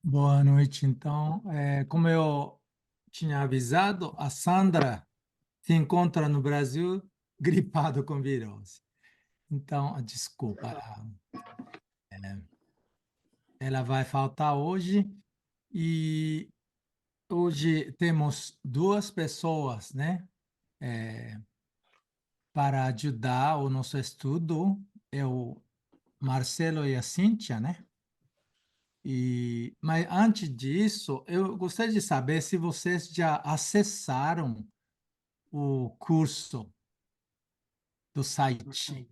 Boa noite. Então, como eu tinha avisado, a Sandra se encontra no Brasil gripada com virose. Então, desculpa, ela vai faltar hoje e hoje temos duas pessoas, né, para ajudar o nosso estudo. É o Marcelo e a Cíntia, né? Mas antes disso, eu gostaria de saber se vocês já acessaram o curso do site,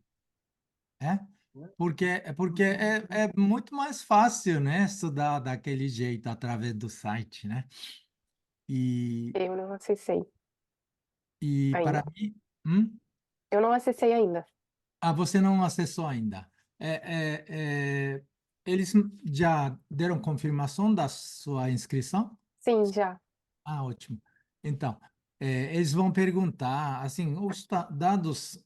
né? Porque é muito mais fácil, né, estudar daquele jeito através do site, né? E, Eu não acessei e para ainda. mim, Eu não acessei ainda. você não acessou ainda. Eles já deram confirmação da sua inscrição? Sim, já. Ah, ótimo. Então, eles vão perguntar, assim, os dados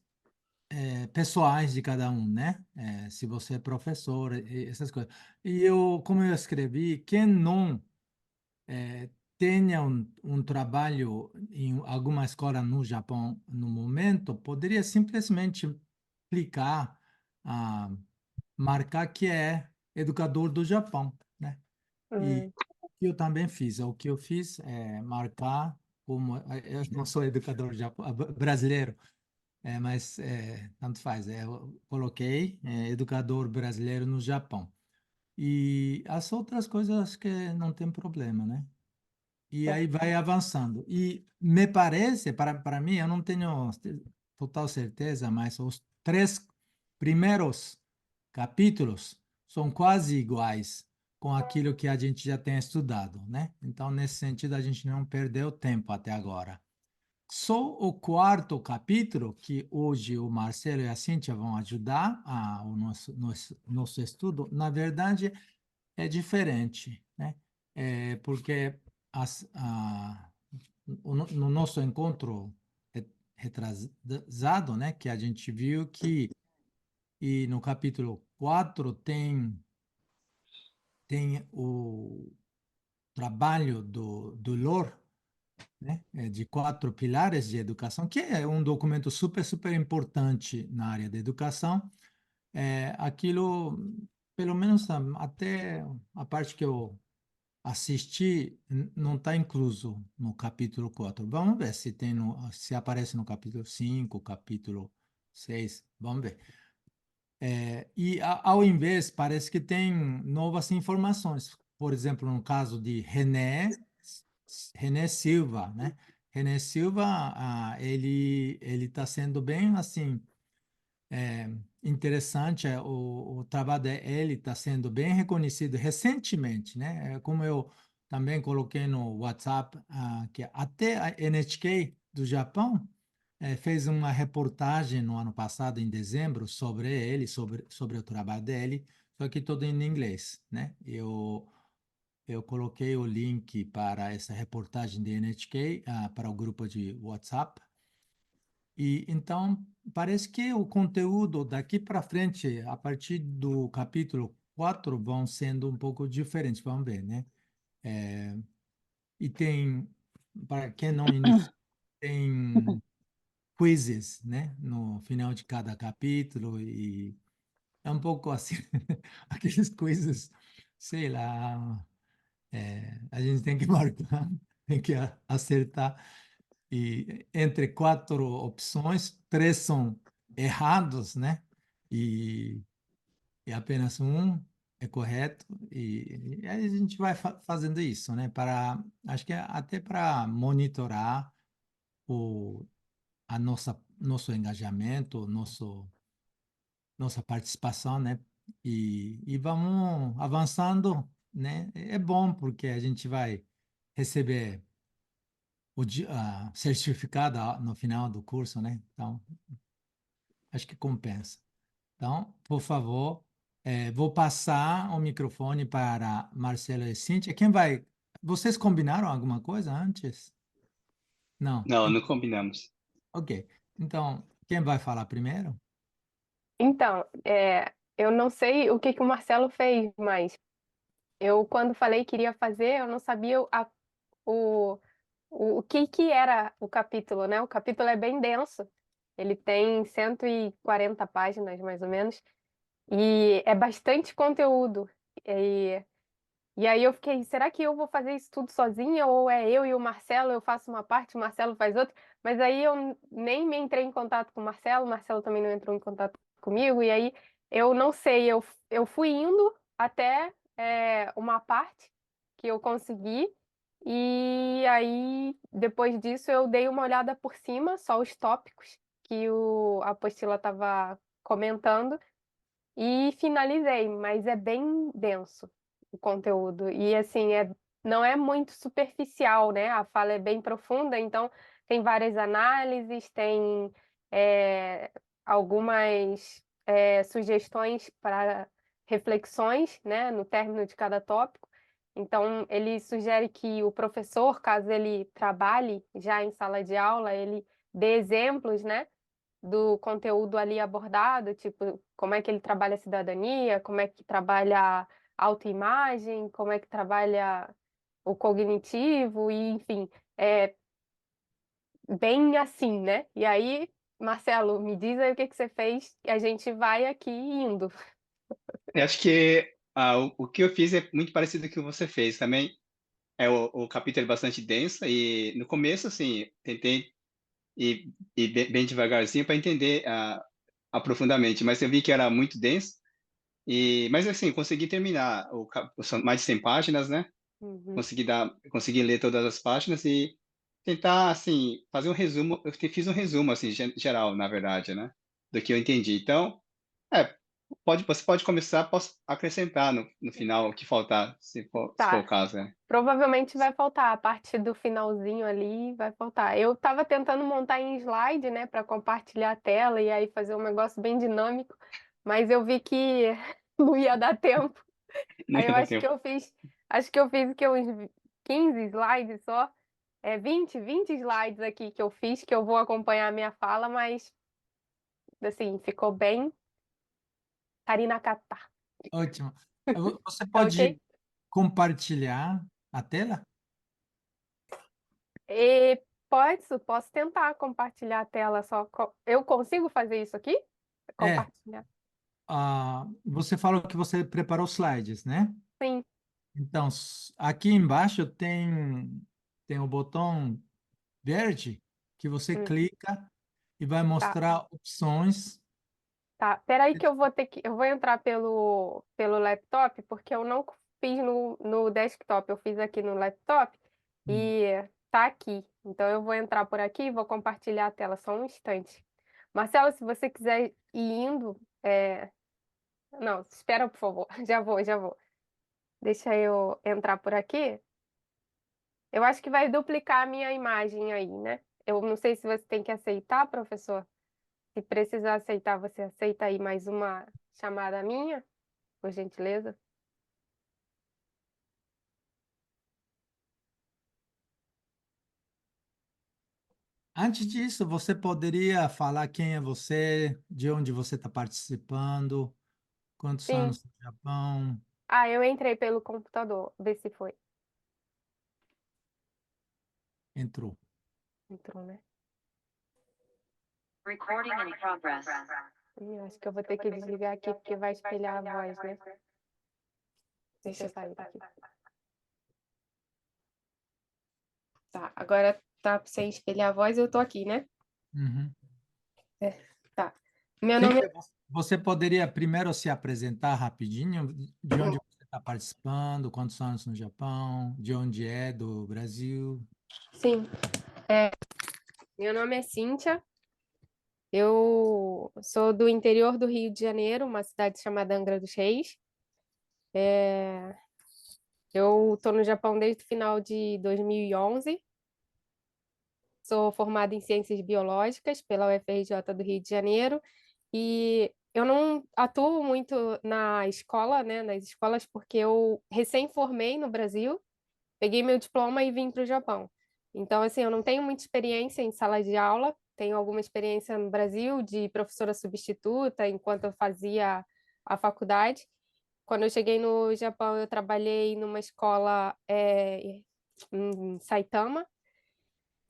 pessoais de cada um, né? Se você é professor, essas coisas. E eu, como eu escrevi, quem não tenha um trabalho em alguma escola no Japão no momento, poderia simplesmente clicar, ah, marcar que é educador do Japão, né? E Hum, eu também fiz. O que eu fiz é marcar como eu não sou educador brasileiro, mas tanto faz. Eu coloquei educador brasileiro no Japão. E as outras coisas acho que não tem problema, né? E aí certo. vai avançando. E me parece, para mim, eu não tenho total certeza, mas os três primeiros capítulos são quase iguais com aquilo que a gente já tem estudado, né? Então, nesse sentido, a gente não perdeu tempo até agora. Só o quarto capítulo, que hoje o Marcelo e a Cíntia vão ajudar o nosso estudo, na verdade, é diferente, né? Porque no nosso encontro retrasado, né, que a gente viu que no capítulo 4 tem o trabalho do LOR, né, de quatro pilares de educação, que é um documento super, super importante na área da educação. Aquilo, pelo menos até a parte que eu assisti, não está incluso no capítulo 4. Vamos ver se tem se aparece no capítulo 5, capítulo 6. Vamos ver. E ao invés, parece que tem novas informações. Por exemplo, no caso de René Silva, né? René Silva, ele está sendo bem assim interessante. O trabalho dele está sendo bem reconhecido recentemente, né? Como eu também coloquei no WhatsApp, que até a NHK do Japão fez uma reportagem no ano passado, em dezembro, sobre ele, sobre o trabalho dele, só que todo em inglês, né? Eu coloquei o link para essa reportagem de NHK, para o grupo de WhatsApp. E então parece que o conteúdo daqui para frente, a partir do capítulo 4, vão sendo um pouco diferentes. Vamos ver, né? E tem, para quem não inicia, tem quizzes, né? No final de cada capítulo e é um pouco assim, aqueles quizzes, sei lá, a gente tem que marcar, tem que acertar. E entre quatro opções, três são errados, né? E, e apenas um é correto. E aí a gente vai fazendo isso, né? Acho que é até para monitorar o nosso engajamento, nossa participação, né? E vamos avançando, né? É bom porque a gente vai receber certificado no final do curso, né? Então, acho que compensa. Então, por favor, vou passar o microfone para Marcelo e Cíntia. Quem vai? Vocês combinaram alguma coisa antes? Não. Não, não combinamos. Ok. Então, quem vai falar primeiro? Então, eu não sei o que que o Marcelo fez, mas Eu, quando falei que iria fazer, eu não sabia o, o que era o capítulo, né? O capítulo é bem denso. Ele tem 140 páginas, mais ou menos, e é bastante conteúdo. E, e aí eu fiquei, será que eu vou fazer isso tudo sozinha? Ou é eu e o Marcelo, eu faço uma parte, o Marcelo faz outra? Mas aí eu nem me entrei em contato com o Marcelo também não entrou em contato comigo, e aí eu não sei, eu fui indo até uma parte que eu consegui, e aí depois disso eu dei uma olhada por cima, só os tópicos que a apostila estava comentando, e finalizei, mas é bem denso o conteúdo. E assim, não é muito superficial, né? A fala é bem profunda, então tem várias análises, tem é, algumas sugestões para reflexões, né, no término de cada tópico. Então, ele sugere que o professor, caso ele trabalhe já em sala de aula, ele dê exemplos, né, do conteúdo ali abordado, tipo, como é que ele trabalha a cidadania, como é que trabalha a autoimagem, como é que trabalha o cognitivo, e enfim, é bem assim, né? E aí, Marcelo, me diz aí o que que você fez e a gente vai aqui indo. Eu acho que o que eu fiz é muito parecido com o que você fez também. O capítulo é bastante denso e no começo, assim, tentei ir bem devagarzinho para entender aprofundamente, mas eu vi que era muito denso. Mas assim, consegui terminar são mais de 100 páginas, né? Uhum. Consegui ler todas as páginas e tentar, assim, fazer um resumo. Fiz um resumo, assim, geral, na verdade, né? Do que eu entendi. Então, é, você pode começar, posso acrescentar no final o que faltar, se for o Tá. caso, né? Provavelmente vai faltar, a parte do finalzinho ali vai faltar. Eu tava tentando montar em slide, né, para compartilhar a tela e aí fazer um negócio bem dinâmico, mas eu vi que não ia dar tempo. Não Aí ia eu dar acho que tempo. eu fiz que uns 15 slides só, 20 slides aqui que eu fiz, que eu vou acompanhar a minha fala, mas assim, ficou bem tarinacatá. Ótimo. Você Tá ok? pode compartilhar a tela? E posso tentar compartilhar a tela só. Eu consigo fazer isso aqui? É, Compartilhar. você falou que você preparou slides, né? Sim. Então, aqui embaixo tem o botão verde que você Uhum. clica e vai Tá, mostrar opções. tá. Peraí que eu vou entrar pelo laptop, porque eu não fiz no desktop, eu fiz aqui no laptop Hum. e tá aqui. Então eu vou entrar por aqui e vou compartilhar a tela só um instante. Marcelo, se você quiser ir indo, não, espera, por favor. Já vou, já vou. Deixa eu entrar por aqui. Eu acho que vai duplicar a minha imagem aí, né? Eu não sei se você tem que aceitar, professor. Se precisar aceitar, você aceita aí mais uma chamada minha, por gentileza? Antes disso, você poderia falar quem é você, de onde você está participando, quantos Sim. anos no Japão? Ah, eu entrei pelo computador. Vê se foi. Entrou. Entrou, né? Recording in progress. Ih, acho que eu vou ter que desligar aqui porque vai espelhar a voz, né? Deixa eu sair daqui. Tá, agora tá sem espelhar a voz, eu tô aqui, né? Uhum. Tá. Meu Sim, nome você poderia primeiro se apresentar rapidinho, de onde você está participando, quantos anos no Japão, de onde é, do Brasil. Sim, meu nome é Cíntia. Eu sou do interior do Rio de Janeiro, uma cidade chamada Angra dos Reis. Eu estou no Japão desde o final de 2011. Sou formada em Ciências Biológicas pela UFRJ do Rio de Janeiro e eu não atuo muito na escola, né, nas escolas, porque eu recém-formei no Brasil, peguei meu diploma e vim para o Japão. Então, assim, eu não tenho muita experiência em sala de aula, tenho alguma experiência no Brasil de professora substituta enquanto eu fazia a faculdade, Quando eu cheguei no Japão, eu trabalhei numa escola em Saitama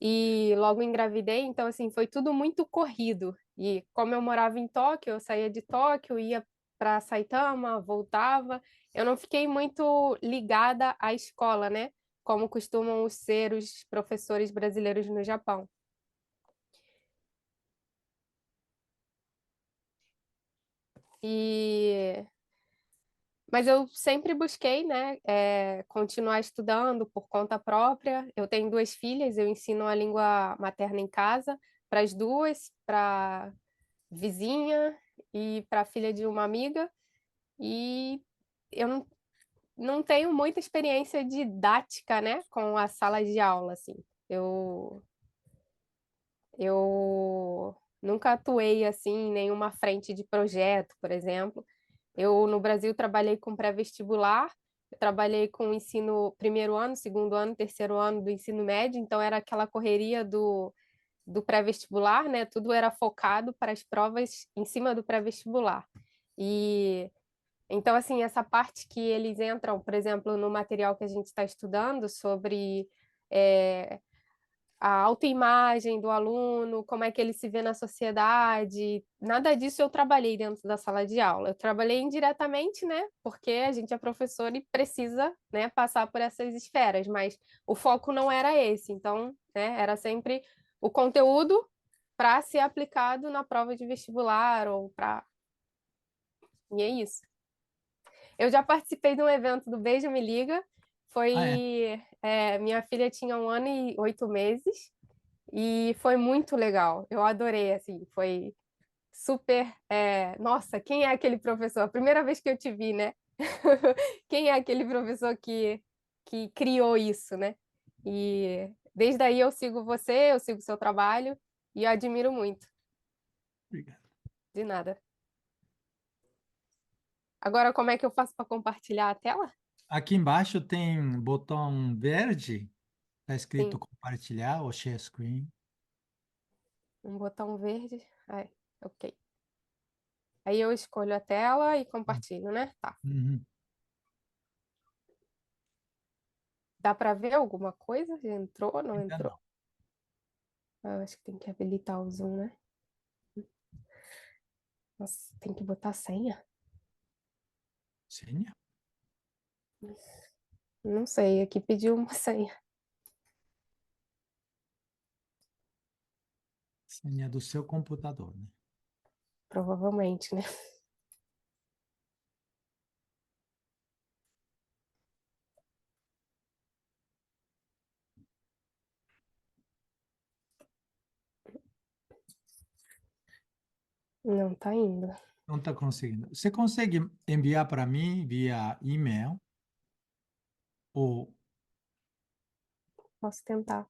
e logo engravidei, então assim, foi tudo muito corrido. E como eu morava em Tóquio, eu saía de Tóquio, ia para Saitama, voltava. Eu não fiquei muito ligada à escola, né? Como costumam ser os professores brasileiros no Japão. E Mas eu sempre busquei, né, continuar estudando por conta própria. Eu tenho duas filhas, eu ensino a língua materna em casa para as duas, para vizinha e para a filha de uma amiga. E eu não tenho muita experiência didática, né, com a sala de aula, assim. Eu, eu nunca atuei assim em nenhuma frente de projeto, por exemplo. Eu, no Brasil, trabalhei com pré-vestibular, eu trabalhei com ensino primeiro ano, segundo ano, terceiro ano do ensino médio, então era aquela correria do pré-vestibular, né? Tudo era focado para as provas em cima do pré-vestibular. E então, assim, essa parte que eles entram, por exemplo, no material que a gente está estudando sobre é, a autoimagem do aluno, como é que ele se vê na sociedade. Nada disso eu trabalhei dentro da sala de aula. Eu trabalhei indiretamente, né? Porque a gente é professor e precisa, né, passar por essas esferas, mas o foco não era esse. Então, né, era sempre o conteúdo para ser aplicado na prova de vestibular ou para. E é isso. Eu já participei de um evento do Beijo Me Liga. Ah, é. Minha filha tinha 1 ano e 8 meses. E foi muito legal. Eu adorei, assim, foi super. Nossa, quem é aquele professor? A primeira vez que eu te vi, né? Quem é aquele professor que criou isso, né? E desde aí eu sigo você, eu sigo seu trabalho e eu admiro muito. Obrigado. De nada. Agora, como é que eu faço para compartilhar a tela? Aqui embaixo tem botão verde, está escrito Sim, compartilhar ou share screen. um botão verde. Ok. Aí eu escolho a tela e compartilho, né? Tá. Uhum. Dá para ver alguma coisa? Já entrou? Não Ainda entrou? não. Eu acho que tem que habilitar o Zoom, né? Nossa, tem que botar senha? Senha? Não sei, aqui pediu uma senha. Senha do seu computador, né? Provavelmente, né? Não tá indo. Não está conseguindo. Você consegue enviar para mim via e-mail ou Posso tentar.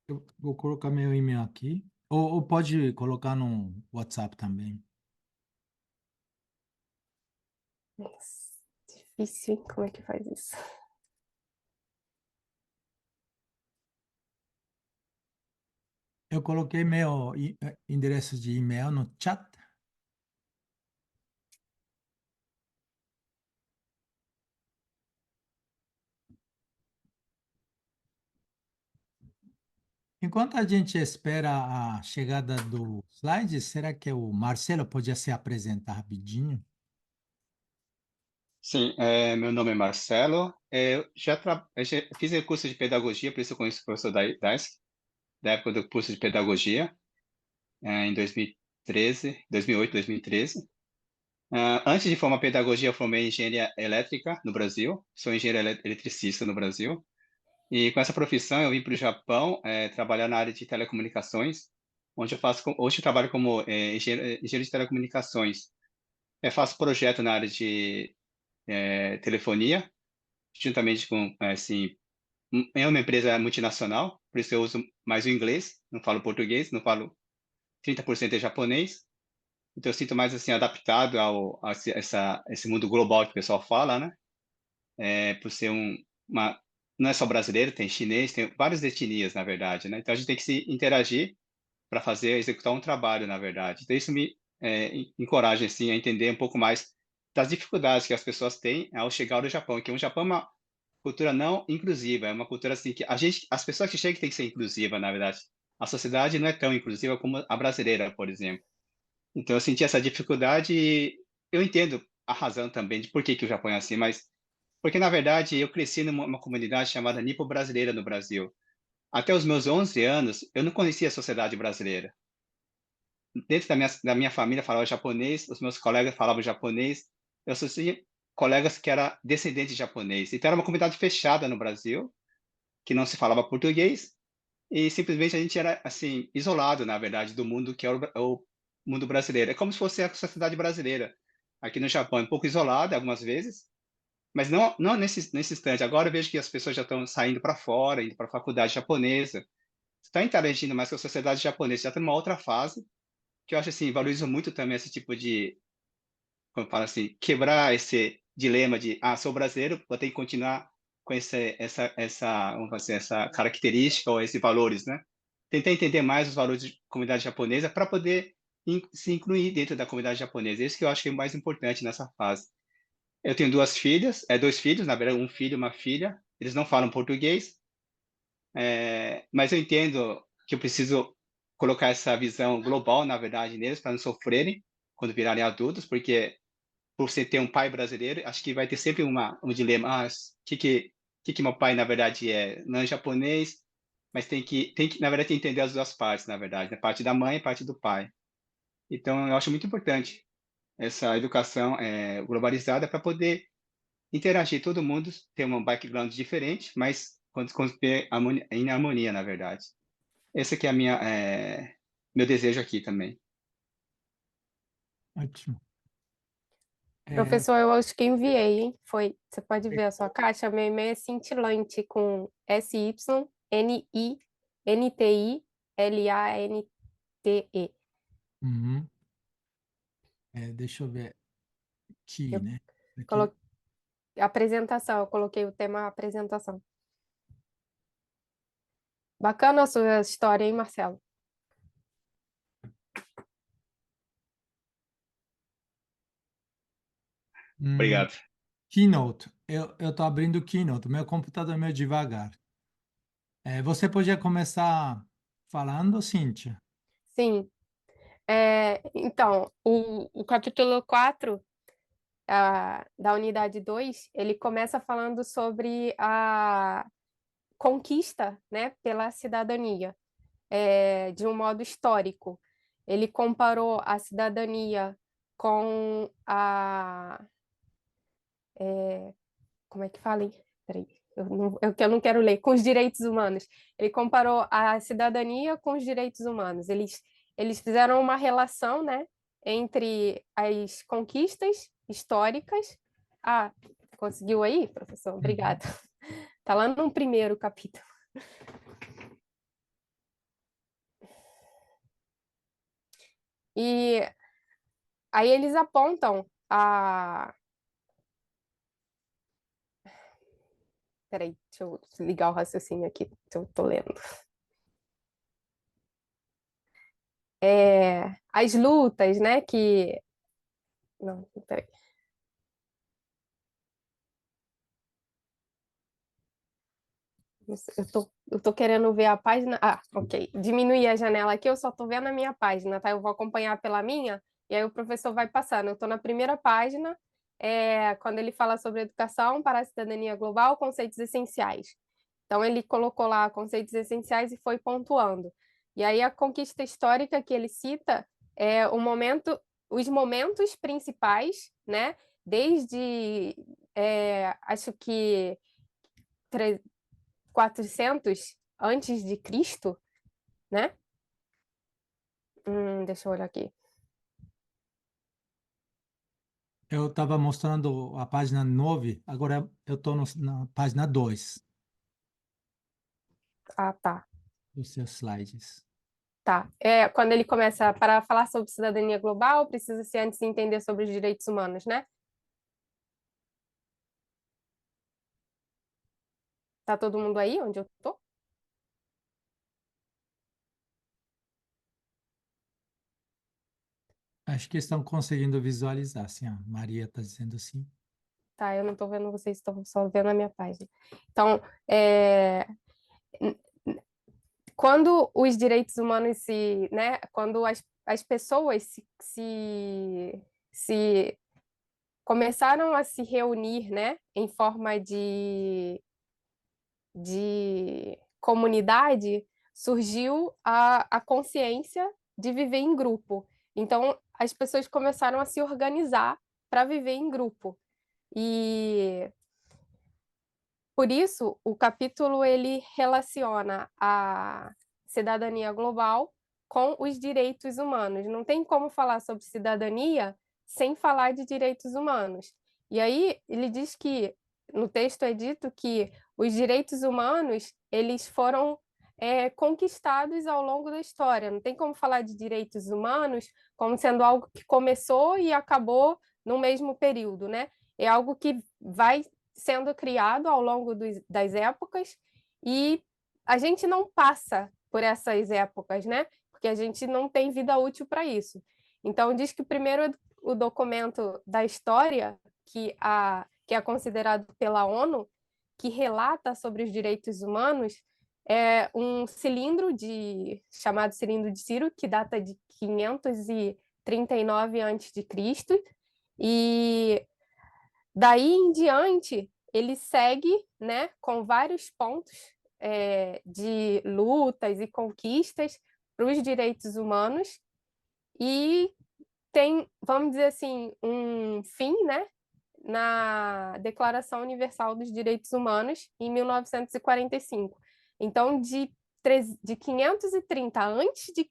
eu vou colocar meu e-mail aqui ou pode colocar no WhatsApp também. Nossa, difícil, hein? Como é que faz isso? Eu coloquei meu endereço de e-mail no chat. Enquanto a gente espera a chegada do slide, será que o Marcelo podia se apresentar rapidinho? Sim, meu nome é Marcelo. Eu já fiz o curso de pedagogia, por isso eu conheço o professor Dais, da época do curso de pedagogia, em 2013, 2008, 2013. Antes de formar pedagogia, eu formei em engenharia elétrica no Brasil. Sou engenheiro eletricista no Brasil. E com essa profissão, eu vim para o Japão, trabalhar na área de telecomunicações, onde hoje eu trabalho como engenheiro de telecomunicações. Eu faço projeto na área de telefonia, juntamente com, assim, é uma empresa multinacional, por isso eu uso mais o inglês, não falo português, não falo 30% de japonês, então eu sinto mais assim adaptado esse mundo global que o pessoal fala, né? Por ser não é só brasileiro, tem chinês, tem várias etnias, na verdade, né? Então a gente tem que se interagir para fazer, executar um trabalho, na verdade. Então isso me encoraja assim a entender um pouco mais das dificuldades que as pessoas têm ao chegar ao Japão, que o Japão é uma cultura não inclusiva, é uma cultura assim que as pessoas que chegam têm que ser inclusiva, na verdade. A sociedade não é tão inclusiva como a brasileira, por exemplo. Então eu senti essa dificuldade e eu entendo a razão também de por que que o Japão é assim, mas porque na verdade eu cresci numa comunidade chamada Nipo-brasileira no Brasil. Até os meus 11 anos, eu não conhecia a sociedade brasileira. Dentro da minha família falava japonês, os meus colegas falavam japonês, eu só tinha colegas que eram descendentes de japonês. Então era uma comunidade fechada no Brasil, que não se falava português, e simplesmente a gente era, assim, isolado, na verdade, do mundo que é o mundo brasileiro. É como se fosse a sociedade brasileira. Aqui no Japão é um pouco isolada algumas vezes, mas não nesse instante. Agora eu vejo que as pessoas já estão saindo para fora, indo para a faculdade japonesa, está interagindo mais com a sociedade japonesa, já está numa outra fase, que eu acho assim, valorizo muito também esse tipo de, como fala assim, quebrar esse dilema de, sou brasileiro, vou ter que continuar com vamos fazer, essa característica ou esses valores, né? Tentar entender mais os valores da comunidade japonesa para poder se incluir dentro da comunidade japonesa. Isso que eu acho que é o mais importante nessa fase. Eu tenho dois filhos, na verdade, um filho e uma filha. Eles não falam português, mas eu entendo que eu preciso colocar essa visão global, na verdade, neles, para não sofrerem quando virarem adultos, porque por você ter um pai brasileiro, acho que vai ter sempre um dilema. Que meu pai, na verdade, é? Não é japonês, mas tem que, na verdade, entender as duas partes, na verdade, né? Parte da mãe e parte do pai. Então, eu acho muito importante essa educação globalizada para poder interagir todo mundo, ter um background diferente, mas quando em harmonia, na verdade. Esse aqui é meu desejo aqui também. Ótimo. É, Professor, eu acho que enviei, hein? Foi. Você pode ver a sua caixa? Meu e-mail é cintilante com SYNITILANTE. uhum. Deixa eu ver aqui, Eu né? Aqui. coloquei apresentação, eu coloquei o tema apresentação. Bacana a sua história, hein, Marcelo? Hum, Obrigado. Keynote. Eu tô abrindo o Keynote. Meu computador é meio devagar. Você podia começar falando, Cíntia? Sim. Então, o capítulo 4 da unidade 2 ele começa falando sobre a conquista, né, pela cidadania, de um modo histórico. Ele comparou a cidadania com como é que fala? Hein? Peraí, eu não quero ler, com os direitos humanos. Ele comparou a cidadania com os direitos humanos. Eles fizeram uma relação, né, entre as conquistas históricas. Ah, conseguiu aí, professor? Uhum. Obrigada. Está lá no primeiro capítulo. E aí eles apontam a. Peraí, deixa eu ligar o raciocínio aqui, que eu tô lendo. As lutas, né, que. Não, peraí. Eu tô querendo ver a página. Ah, ok. Diminuir a janela aqui, eu só tô vendo a minha página, tá? Eu vou acompanhar pela minha, e aí o professor vai passando. Eu tô na primeira página, quando ele fala sobre educação para a cidadania global, conceitos essenciais. Então, ele colocou lá conceitos essenciais e foi pontuando. E aí, a conquista histórica que ele cita é os momentos principais, né? Desde, acho que 400 antes de Cristo, né? Deixa eu olhar aqui. Eu estava mostrando a página 9, agora eu estou na página 2 Ah, tá. dos seus slides. Tá. Quando ele começa para falar sobre cidadania global, precisa-se antes entender sobre os direitos humanos, né? Tá todo mundo aí onde eu tô? Acho que estão conseguindo visualizar, assim, ó. Maria está dizendo sim. Tá, eu não estou vendo vocês, estão só vendo a minha página. Então, n- n- quando os direitos humanos né, quando as pessoas se começaram a se reunir, né, em forma de comunidade, surgiu a consciência de viver em grupo. Então, as pessoas começaram a se organizar para viver em grupo. E por isso, o capítulo ele relaciona a cidadania global com os direitos humanos. Não tem como falar sobre cidadania sem falar de direitos humanos. E aí ele diz que no texto é dito que os direitos humanos eles foram conquistados ao longo da história. Não tem como falar de direitos humanos como sendo algo que começou e acabou no mesmo período, né? É algo que vai sendo criado ao longo das épocas e a gente não passa por essas épocas, né? Porque a gente não tem vida útil para isso. Então, diz que primeiro o documento da história, que é considerado pela ONU, que relata sobre os direitos humanos, é um cilindro chamado cilindro de Ciro, que data de 539 a.C., e daí em diante, ele segue, né, com vários pontos de lutas e conquistas para os direitos humanos e tem, vamos dizer assim, um fim, né, na Declaração Universal dos Direitos Humanos em 1945. Então, de 530 a.C.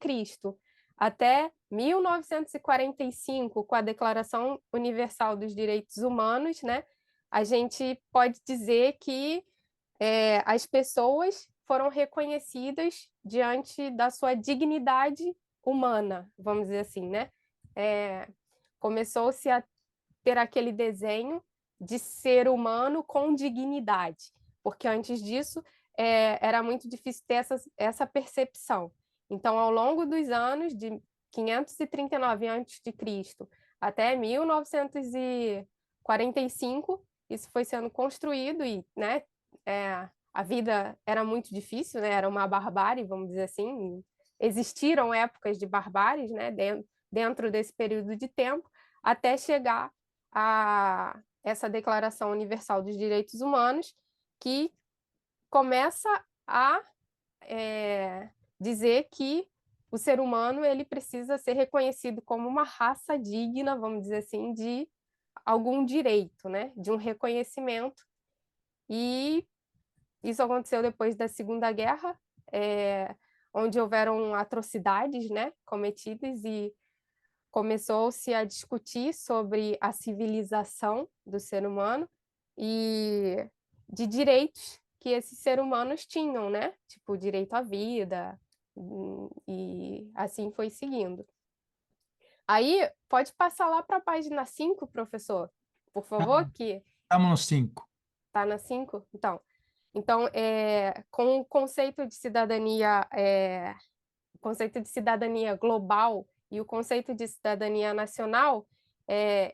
até 1945, com a Declaração Universal dos Direitos Humanos, né, a gente pode dizer que as pessoas foram reconhecidas diante da sua dignidade humana, vamos dizer assim, né? Começou-se a ter aquele desenho de ser humano com dignidade, porque antes disso era muito difícil ter essa percepção. Então, ao longo dos anos, de 539 a.C. até 1945, isso foi sendo construído e, né, a vida era muito difícil, né, era uma barbárie, vamos dizer assim. Existiram épocas de barbáries, né, dentro desse período de tempo, até chegar a essa Declaração Universal dos Direitos Humanos, que começa a dizer que o ser humano ele precisa ser reconhecido como uma raça digna, vamos dizer assim, de algum direito, né? De um reconhecimento. E isso aconteceu depois da Segunda Guerra, onde houveram atrocidades, né, cometidas e começou-se a discutir sobre a civilização do ser humano e de direitos que esses seres humanos tinham, né? Tipo, direito à vida, e assim foi seguindo. Aí, pode passar lá para a página 5, professor, por favor, que Estamos no 5. está na 5? Então, com o conceito de cidadania global e o conceito de cidadania nacional,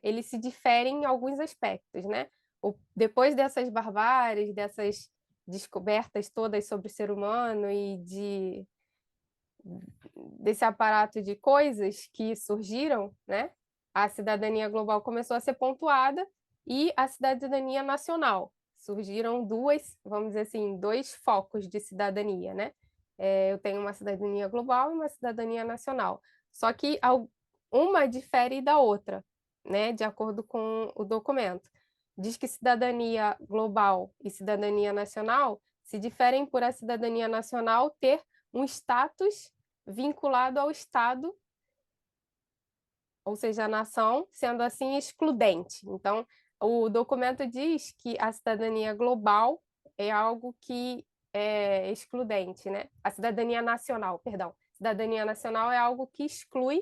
eles se diferem em alguns aspectos, né? Depois dessas barbáries, dessas descobertas todas sobre o ser humano e desse aparato de coisas que surgiram, né? A cidadania global começou a ser pontuada e a cidadania nacional. Surgiram vamos dizer assim, dois focos de cidadania, né? Eu tenho uma cidadania global e uma cidadania nacional. Só que uma difere da outra, né? De acordo com o documento. Diz que cidadania global e cidadania nacional se diferem por a cidadania nacional ter um status vinculado ao Estado, ou seja, a nação, sendo assim excludente. Então, o documento diz que a cidadania global é algo que é excludente, né? A cidadania nacional, perdão. Cidadania nacional é algo que exclui,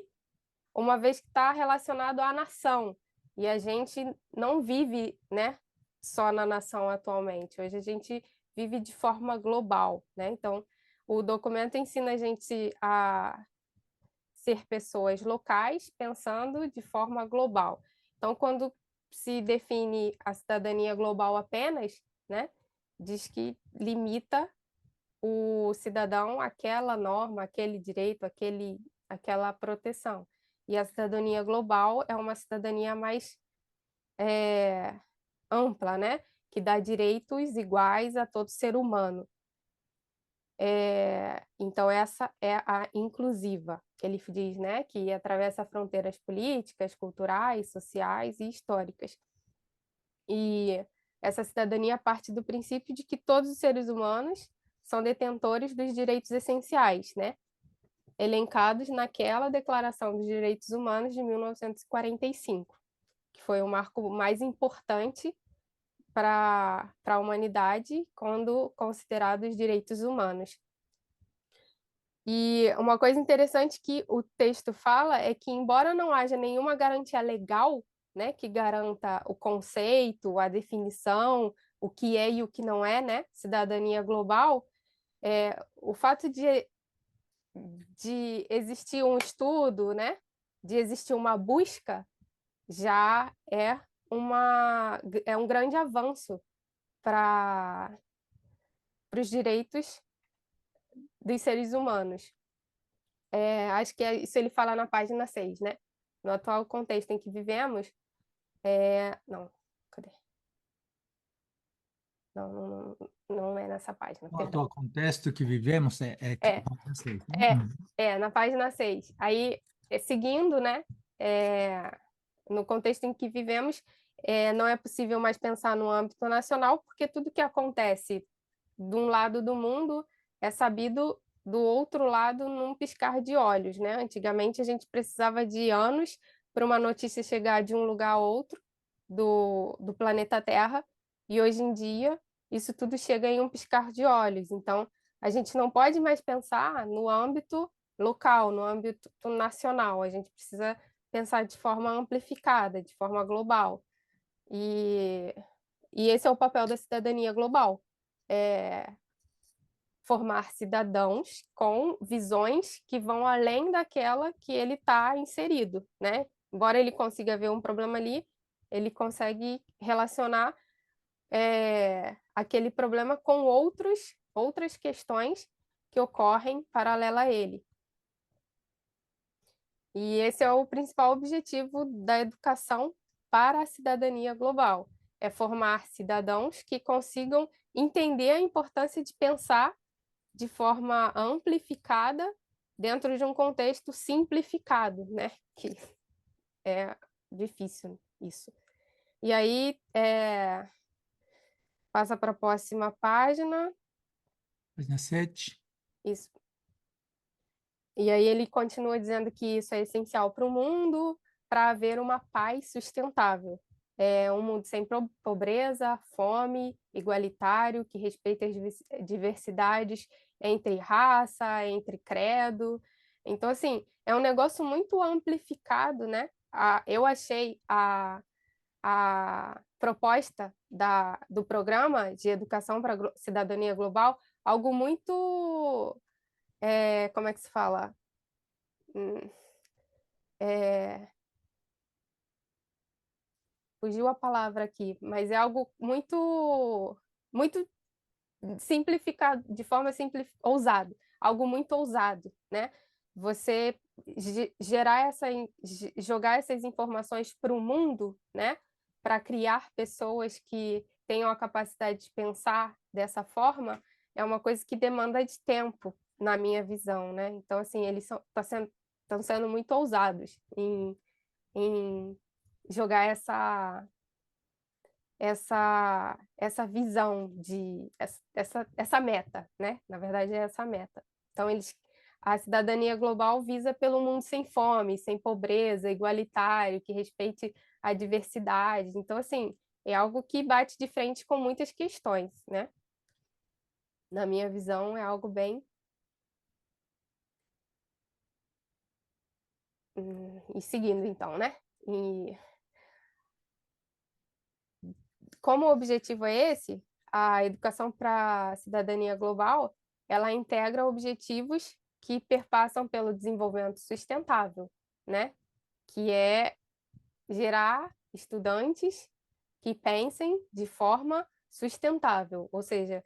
uma vez que está relacionado à nação. E a gente não vive, né, só na nação atualmente. Hoje a gente vive de forma global, né? Então, o documento ensina a gente a ser pessoas locais pensando de forma global. Então, quando se define a cidadania global apenas, né, diz que limita o cidadão àquela norma, aquele direito, aquela proteção. E a cidadania global é uma cidadania mais ampla, né, que dá direitos iguais a todo ser humano. Então, essa é a inclusiva, que ele diz, né, que atravessa fronteiras políticas, culturais, sociais e históricas. E essa cidadania parte do princípio de que todos os seres humanos são detentores dos direitos essenciais, né, elencados naquela Declaração dos Direitos Humanos de 1945, que foi o marco mais importante para a humanidade quando considerados direitos humanos. E uma coisa interessante que o texto fala é que, embora não haja nenhuma garantia legal, né, que garanta o conceito, a definição, o que é e o que não é, né, cidadania global, o fato de existir um estudo, né, de existir uma busca, já é um grande avanço para os direitos dos seres humanos. Acho que isso ele fala na página 6, né? No atual contexto em que vivemos, não, cadê? Não é nessa página, No perdão. atual contexto que vivemos, É, vocês, né? na página 6. Aí, seguindo, né? No contexto em que vivemos, não é possível mais pensar no âmbito nacional, porque tudo que acontece de um lado do mundo é sabido do outro lado num piscar de olhos, né? Antigamente a gente precisava de anos para uma notícia chegar de um lugar a outro do planeta Terra, e hoje em dia isso tudo chega em um piscar de olhos. Então, a gente não pode mais pensar no âmbito local, no âmbito nacional. A gente precisa pensar de forma amplificada, de forma global. E esse é o papel da cidadania global. Formar cidadãos com visões que vão além daquela que ele está inserido, né? Embora ele consiga ver um problema ali, ele consegue relacionar aquele problema com outras questões que ocorrem paralela a ele. E esse é o principal objetivo da educação para a cidadania global, é formar cidadãos que consigam entender a importância de pensar de forma amplificada dentro de um contexto simplificado, né? Que é difícil isso. E aí, passa para a próxima página. Página 7. Isso. E aí ele continua dizendo que isso é essencial para o mundo, para haver uma paz sustentável. Um mundo sem pobreza, fome, igualitário, que respeita as diversidades entre raça, entre credo. Então, assim, é um negócio muito amplificado, né? Eu achei a proposta do programa de educação para a cidadania global algo muito, como é que se fala? Fugiu a palavra aqui, mas é algo muito simplificado, de forma ousado, algo muito ousado, né? Você jogar essas informações para o mundo, né? Para criar pessoas que tenham a capacidade de pensar dessa forma, é uma coisa que demanda de tempo, na minha visão, né? Então, assim, eles estão sendo muito ousados em jogar essa visão essa meta, né? Na verdade, é essa meta. Então, a cidadania global visa pelo mundo sem fome, sem pobreza, igualitário, que respeite a diversidade. Então, assim, é algo que bate de frente com muitas questões, né? Na minha visão, é algo bem. E seguindo, então, né? E como o objetivo é esse, a educação para a cidadania global, ela integra objetivos que perpassam pelo desenvolvimento sustentável, né? Que é gerar estudantes que pensem de forma sustentável, ou seja,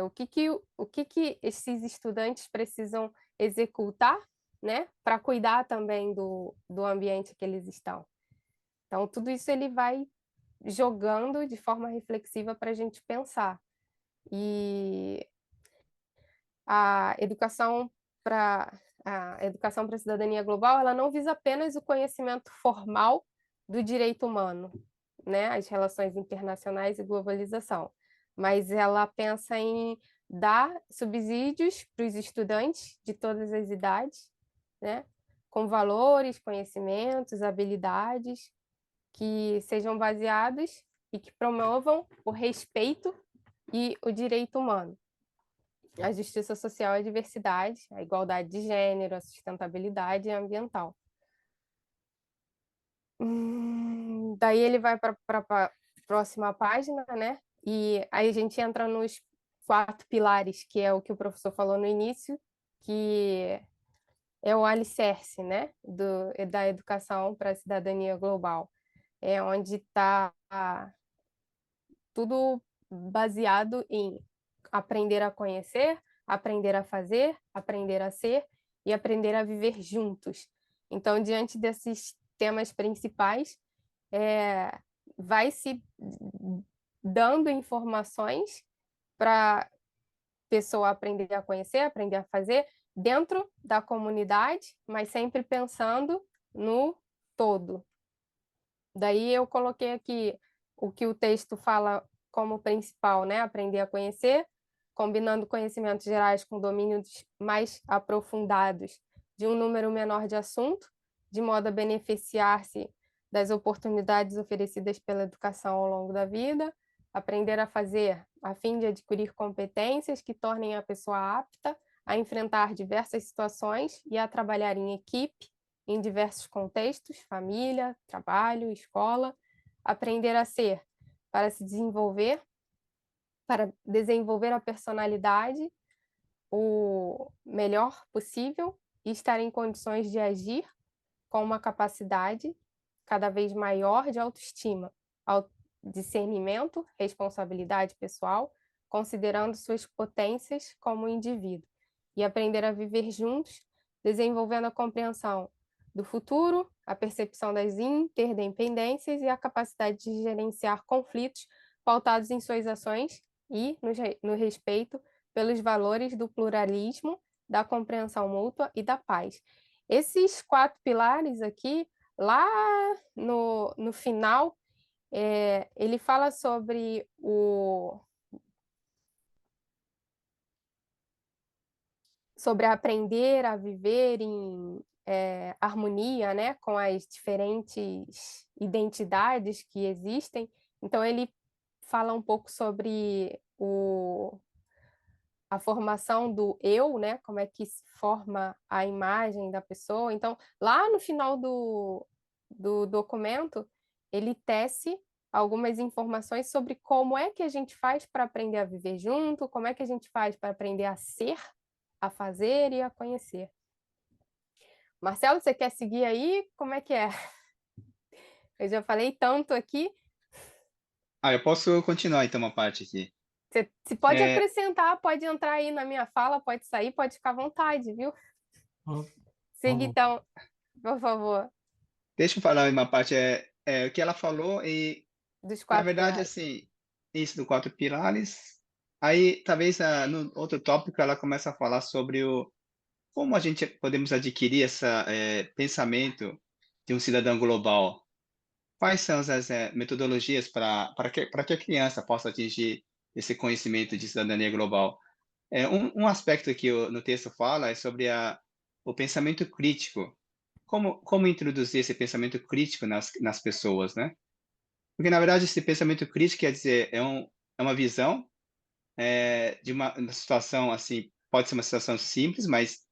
o que que esses estudantes precisam executar, né, para cuidar também do ambiente que eles estão. Então, tudo isso ele vai jogando de forma reflexiva para a gente pensar. E a educação para a cidadania global, ela não visa apenas o conhecimento formal do direito humano, né, as relações internacionais e globalização, mas ela pensa em dar subsídios para os estudantes de todas as idades, né, com valores, conhecimentos, habilidades que sejam baseados e que promovam o respeito e o direito humano, a justiça social e a diversidade, a igualdade de gênero, a sustentabilidade ambiental. Daí ele vai para a próxima página, né? E aí a gente entra nos 4 pilares, que é o que o professor falou no início, que é o alicerce, né? Da educação para a cidadania global. É onde está tudo baseado em aprender a conhecer, aprender a fazer, aprender a ser e aprender a viver juntos. Então, diante desses temas principais, vai se dando informações para a pessoa aprender a conhecer, aprender a fazer dentro da comunidade, mas sempre pensando no todo. Daí eu coloquei aqui o que o texto fala como principal, né? Aprender a conhecer, combinando conhecimentos gerais com domínios mais aprofundados de um número menor de assunto, de modo a beneficiar-se das oportunidades oferecidas pela educação ao longo da vida, aprender a fazer a fim de adquirir competências que tornem a pessoa apta a enfrentar diversas situações e a trabalhar em equipe, em diversos contextos, família, trabalho, escola, aprender a ser para se desenvolver, para desenvolver a personalidade o melhor possível e estar em condições de agir com uma capacidade cada vez maior de autoestima, discernimento, responsabilidade pessoal, considerando suas potências como indivíduo, e aprender a viver juntos, desenvolvendo a compreensão do futuro, a percepção das interdependências e a capacidade de gerenciar conflitos pautados em suas ações e no respeito pelos valores do pluralismo, da compreensão mútua e da paz. Esses 4 pilares aqui, lá no final, ele fala sobre aprender a viver em harmonia, né, com as diferentes identidades que existem. Então, ele fala um pouco sobre a formação do eu, né, como é que se forma a imagem da pessoa. Então, lá no final do documento, ele tece algumas informações sobre como é que a gente faz para aprender a viver junto, como é que a gente faz para aprender a ser, a fazer e a conhecer. Marcelo, você quer seguir aí? Como é que é? Eu já falei tanto aqui. Eu posso continuar então uma parte aqui. Você se pode acrescentar, pode entrar aí na minha fala, pode sair, pode ficar à vontade, viu? Siga então, por favor. Deixa eu falar uma parte, o que ela falou e, Dos na 4 verdade, pilares. assim, isso do 4 pilares. Aí, talvez, no outro tópico, ela começa a falar sobre como a gente podemos adquirir esse pensamento de um cidadão global. Quais são as metodologias para que a criança possa atingir esse conhecimento de cidadania global? Um aspecto que no texto fala é sobre o pensamento crítico. Como introduzir esse pensamento crítico nas pessoas, né? Porque, na verdade, esse pensamento crítico quer dizer, é uma visão de uma situação, assim, pode ser uma situação simples, mas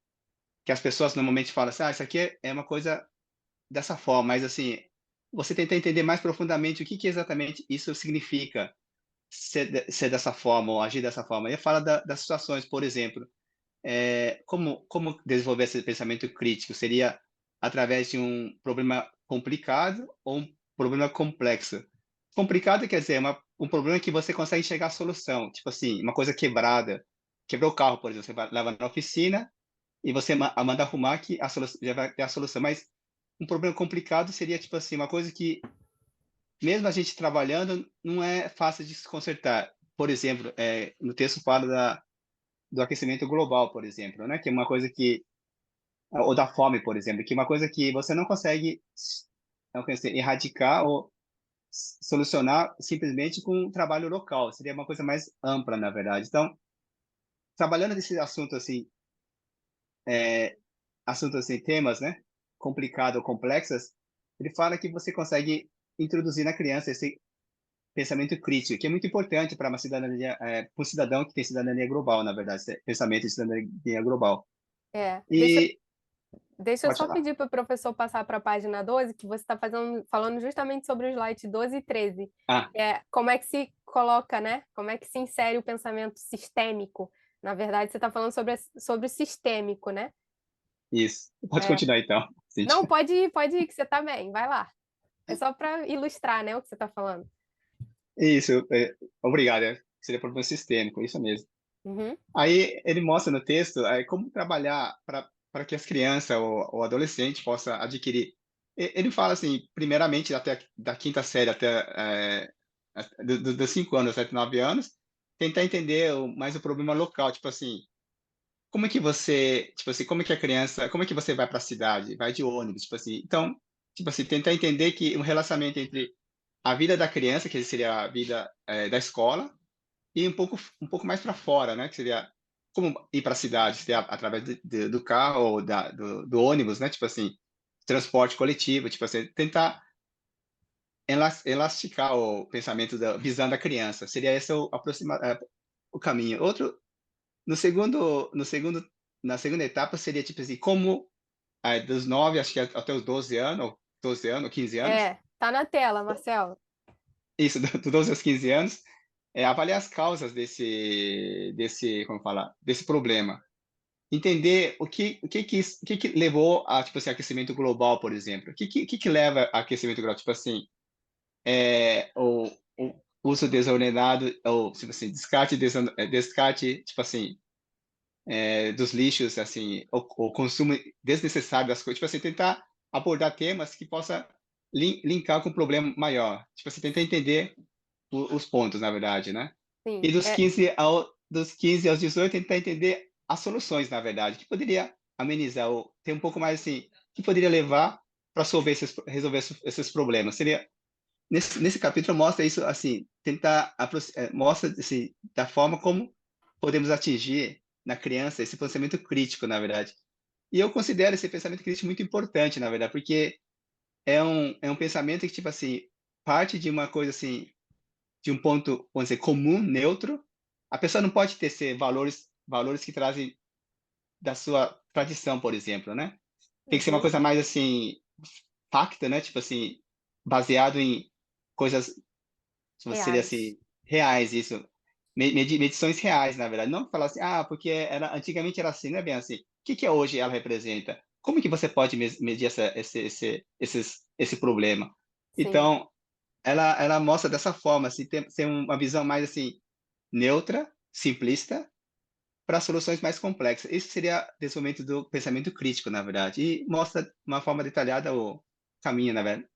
que as pessoas normalmente falam assim, isso aqui é uma coisa dessa forma, mas, assim, você tenta entender mais profundamente o que exatamente isso significa ser dessa forma ou agir dessa forma. E fala das situações, por exemplo, como desenvolver esse pensamento crítico? Seria através de um problema complicado ou um problema complexo? Complicado quer dizer um problema que você consegue enxergar a solução, tipo assim, uma coisa quebrada, quebrou o carro, por exemplo, você leva na oficina e você manda arrumar que a solução, já vai ter a solução, mas um problema complicado seria, tipo assim, uma coisa que, mesmo a gente trabalhando, não é fácil de se consertar. Por exemplo, no texto fala do aquecimento global, por exemplo, né? Que é uma coisa que, ou da fome, por exemplo, que é uma coisa que você não consegue erradicar ou solucionar simplesmente com um trabalho local. Seria uma coisa mais ampla, na verdade. Então, trabalhando nesse assunto assim, temas, né? Complicado ou complexas, ele fala que você consegue introduzir na criança esse pensamento crítico, que é muito importante para uma cidadania, para um cidadão que tem cidadania global, na verdade, esse pensamento de cidadania global. Deixa E Deixa eu pode só falar. pedir para o professor passar para a página 12, que você está falando justamente sobre os slides 12 e 13. Ah, Como é que se coloca, né? Como é que se insere o pensamento sistêmico? Na verdade, você está falando sobre o sistêmico, né? isso. Pode É. continuar então, Não, Cíntia. pode ir, que você está bem, vai lá. É só para ilustrar, né, o que você está falando. Isso, obrigado. Seria problema sistêmico, isso mesmo. Uhum. Aí ele mostra no texto como trabalhar para que as crianças ou adolescentes possam adquirir. Ele fala assim, primeiramente, até da quinta série dos 5 anos até 9 anos, tentar entender mais o problema local, tipo assim, como é que você, tipo assim, como é que a criança, como é que você vai para a cidade? Vai de ônibus, tipo assim. Então, tipo assim, tentar entender que um relacionamento entre a vida da criança, que seria a vida da escola, e um pouco mais para fora, né? Que seria como ir para a cidade, seria através do carro ou do ônibus, né? Tipo assim, transporte coletivo, tipo assim, tentar elasticar o pensamento da visão da criança. Seria esse o caminho. Outro, na segunda etapa seria tipo assim, como dos 9, acho que até os 12 anos, ou 12 anos, ou 15 anos, Tá na tela, Marcelo. isso, dos 12 aos 15 anos, avaliar as causas como falar, desse problema. Entender o que levou a, tipo assim, aquecimento global, por exemplo. O que leva a aquecimento global? Tipo assim, o uso desordenado, ou, tipo assim, descarte, tipo assim, dos lixos, assim, o consumo desnecessário das coisas. Tipo assim, tentar abordar temas que possa linkar com um problema maior. Tipo assim, tentar entender os pontos, na verdade, né? Sim. E dos 15 aos 18, tentar entender as soluções, na verdade, que poderia amenizar ou ter um pouco mais assim, que poderia levar para resolver esses problemas. Seria nesse capítulo mostra isso assim, mostra assim, da forma como podemos atingir na criança esse pensamento crítico, na verdade. E eu considero esse pensamento crítico muito importante, na verdade, porque é um pensamento que tipo assim, parte de uma coisa assim, de um ponto, vamos dizer, comum, neutro. A pessoa não pode ter valores que trazem da sua tradição, por exemplo, né? Tem que ser uma Uhum. coisa mais assim, facta, né? Tipo assim, baseado em coisas, seria Reais. assim, reais, isso. Medições reais, na verdade. Não falar assim, porque antigamente era assim, não é bem assim. O que hoje ela representa? Como que você pode medir esse problema? Sim. Então, ela mostra dessa forma, assim, ter uma visão mais assim neutra, simplista, para soluções mais complexas. Isso seria desenvolvimento do pensamento crítico, na verdade, e mostra uma forma detalhada o caminho, na verdade,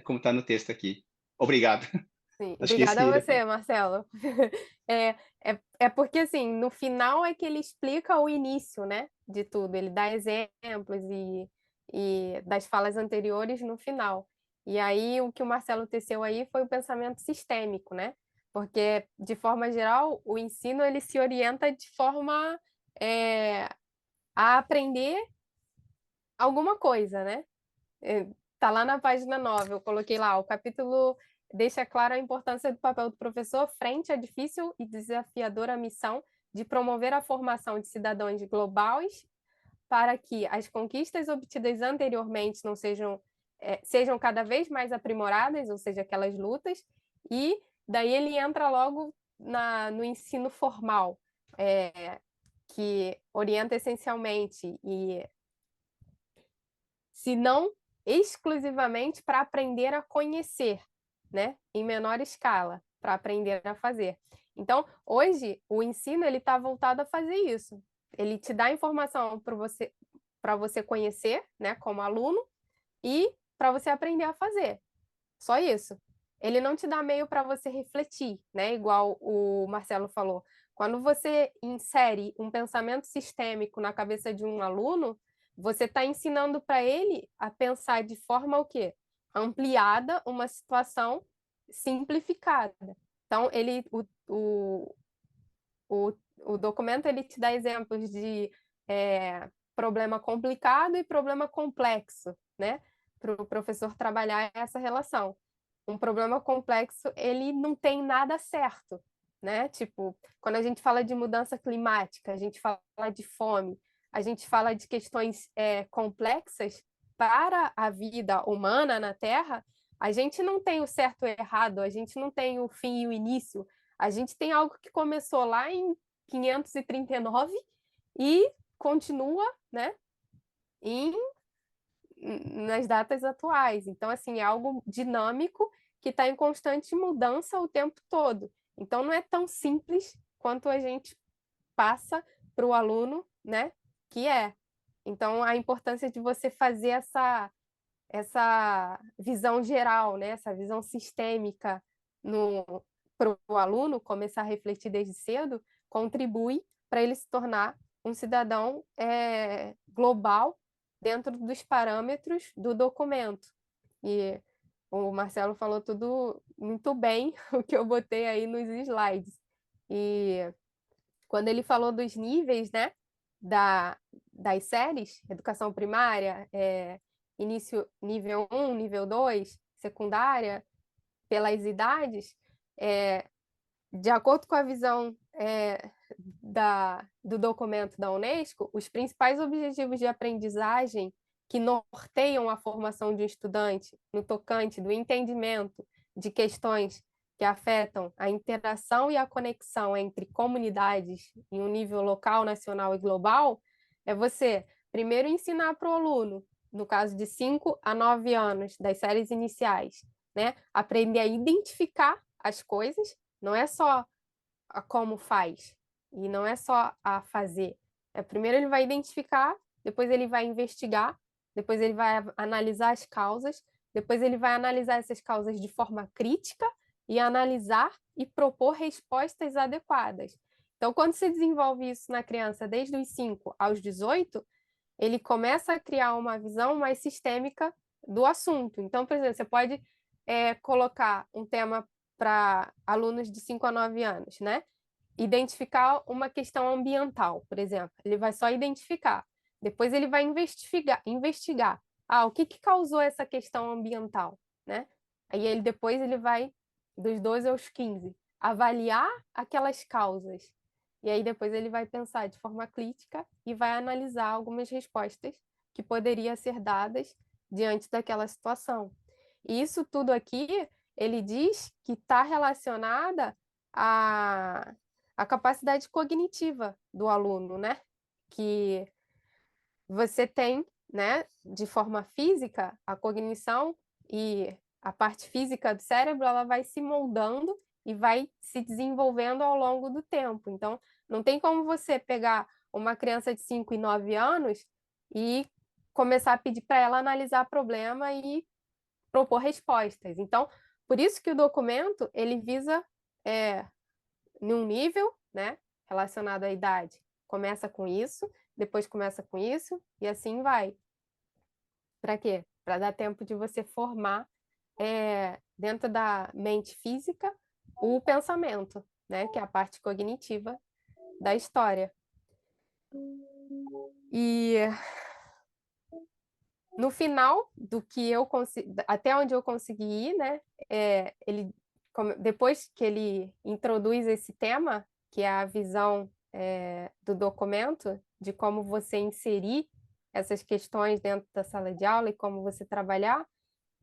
como está no texto aqui. Obrigado. Sim, Acho que obrigada esse a é. você, Marcelo. É porque, assim, no final é que ele explica o início, né, de tudo. Ele dá exemplos e das falas anteriores no final. E aí, o que o Marcelo teceu aí foi o pensamento sistêmico, né? Porque, de forma geral, o ensino ele se orienta de forma é, a aprender alguma coisa, né? Tá lá na página 9, eu coloquei lá, o capítulo deixa clara a importância do papel do professor frente à difícil e desafiadora missão de promover a formação de cidadãos globais para que as conquistas obtidas anteriormente não sejam cada vez mais aprimoradas, ou seja, aquelas lutas, e daí ele entra logo no ensino formal, que orienta essencialmente e, se não exclusivamente, para aprender a conhecer, né? Em menor escala, para aprender a fazer. Então, hoje, o ensino ele está voltado a fazer isso. Ele te dá informação para você conhecer, né, como aluno, e para você aprender a fazer. Só isso. Ele não te dá meio para você refletir, né? Igual o Marcelo falou. Quando você insere um pensamento sistêmico na cabeça de um aluno, você está ensinando para ele a pensar de forma o quê? Ampliada, uma situação simplificada. Então, o, o documento ele te dá exemplos de problema complicado e problema complexo, né? Para o professor trabalhar essa relação. Um problema complexo, ele não tem nada certo, né? Tipo, quando a gente fala de mudança climática, a gente fala de fome, a gente fala de questões complexas para a vida humana na Terra, a gente não tem o certo e o errado, a gente não tem o fim e o início, a gente tem algo que começou lá em 539 e continua, né, em, nas datas atuais. Então, assim, é algo dinâmico que está em constante mudança o tempo todo. Então, não é tão simples quanto a gente passa para o aluno, né, que é. Então, a importância de você fazer essa visão geral, né, essa visão sistêmica para o aluno começar a refletir desde cedo, contribui para ele se tornar um cidadão global dentro dos parâmetros do documento. E o Marcelo falou tudo muito bem, o que eu botei aí nos slides. E quando ele falou dos níveis, né, das séries, educação primária, início nível 1, nível 2, secundária, pelas idades, de acordo com a visão do documento da Unesco, os principais objetivos de aprendizagem que norteiam a formação de um estudante no tocante do entendimento de questões que afetam a interação e a conexão entre comunidades em um nível local, nacional e global, é você primeiro ensinar para o aluno, no caso de 5 a 9 anos, das séries iniciais, né, aprender a identificar as coisas, não é só a como faz, e não é só a fazer. Primeiro ele vai identificar, depois ele vai investigar, depois ele vai analisar as causas, depois ele vai analisar essas causas de forma crítica e analisar e propor respostas adequadas. Então, quando se desenvolve isso na criança desde os 5 aos 18, ele começa a criar uma visão mais sistêmica do assunto. Então, por exemplo, você pode colocar um tema para alunos de 5 a 9 anos, né? Identificar uma questão ambiental, por exemplo. Ele vai só identificar. Depois ele vai investigar. Ah, o que causou essa questão ambiental, né? Aí depois ele vai, dos 12 aos 15, avaliar aquelas causas. E aí depois ele vai pensar de forma crítica e vai analisar algumas respostas que poderiam ser dadas diante daquela situação. E isso tudo aqui, ele diz que está relacionada a capacidade cognitiva do aluno, né? Que você tem, né, de forma física, a cognição e a parte física do cérebro, ela vai se moldando e vai se desenvolvendo ao longo do tempo. Então, não tem como você pegar uma criança de 5 e 9 anos e começar a pedir para ela analisar problema e propor respostas. Então, por isso que o documento, ele visa num nível, né, relacionado à idade. Começa com isso, depois começa com isso, e assim vai. Para quê? Para dar tempo de você formar dentro da mente física o pensamento, né, que é a parte cognitiva da história. E no final do que eu consegui, até onde eu consegui ir, né, depois que ele introduz esse tema, que é a visão do documento, de como você inserir essas questões dentro da sala de aula e como você trabalhar,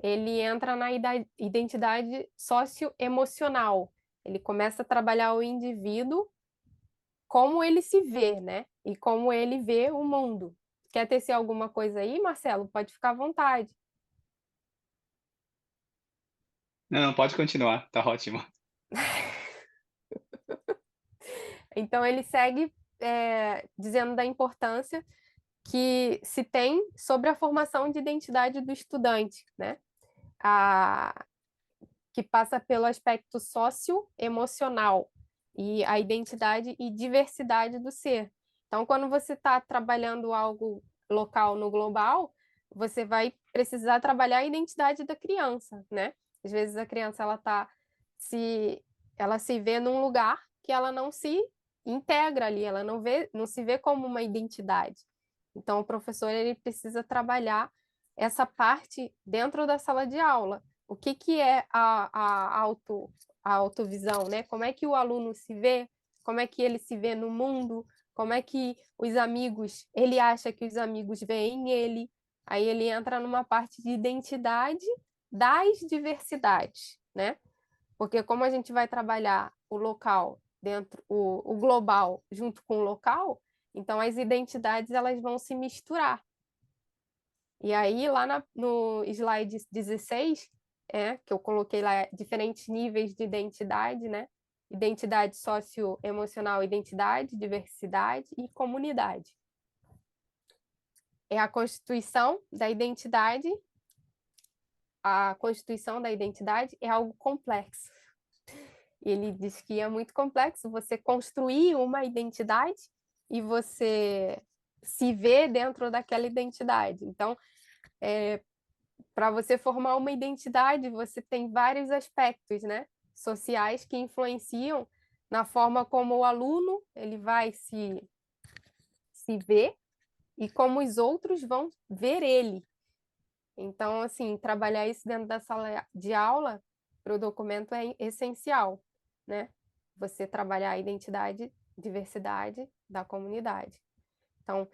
ele entra na identidade socioemocional. Ele começa a trabalhar o indivíduo como ele se vê, né? E como ele vê o mundo. Quer tecer alguma coisa aí, Marcelo? Pode ficar à vontade. Não, pode continuar, tá ótimo. Então, ele segue dizendo da importância que se tem sobre a formação de identidade do estudante, né? Que passa pelo aspecto socioemocional e a identidade e diversidade do ser. Então, quando você está trabalhando algo local no global, você vai precisar trabalhar a identidade da criança, né? Às vezes a criança ela se vê num lugar que ela não se integra ali, ela não se vê como uma identidade. Então, o professor ele precisa trabalhar essa parte dentro da sala de aula. O que é a autovisão, né? Como é que o aluno se vê, como é que ele se vê no mundo, como é que ele acha que os amigos veem ele. Aí ele entra numa parte de identidade das diversidades, né? Porque como a gente vai trabalhar o local o global junto com o local, então as identidades elas vão se misturar. E aí, lá no slide 16, que eu coloquei lá diferentes níveis de identidade, né? Identidade socioemocional, identidade, diversidade e comunidade. É a constituição da identidade. A constituição da identidade é algo complexo. Ele diz que é muito complexo você construir uma identidade e você se ver dentro daquela identidade. Então, para você formar uma identidade, você tem vários aspectos, né, sociais que influenciam na forma como o aluno ele vai se ver e como os outros vão ver ele. Então, assim, trabalhar isso dentro da sala de aula para o documento é essencial, né? Você trabalhar a identidade, diversidade da comunidade. Então,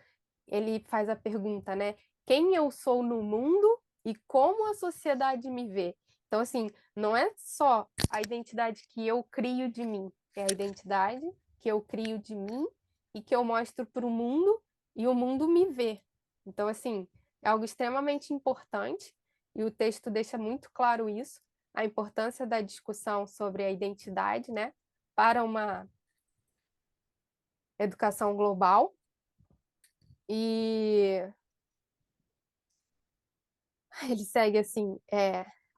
ele faz a pergunta, né? Quem eu sou no mundo e como a sociedade me vê. Então, assim, não é só a identidade que eu crio de mim, é a identidade que eu crio de mim e que eu mostro para o mundo e o mundo me vê. Então, assim, é algo extremamente importante e o texto deixa muito claro isso, a importância da discussão sobre a identidade, né, para uma educação global. E ele segue assim,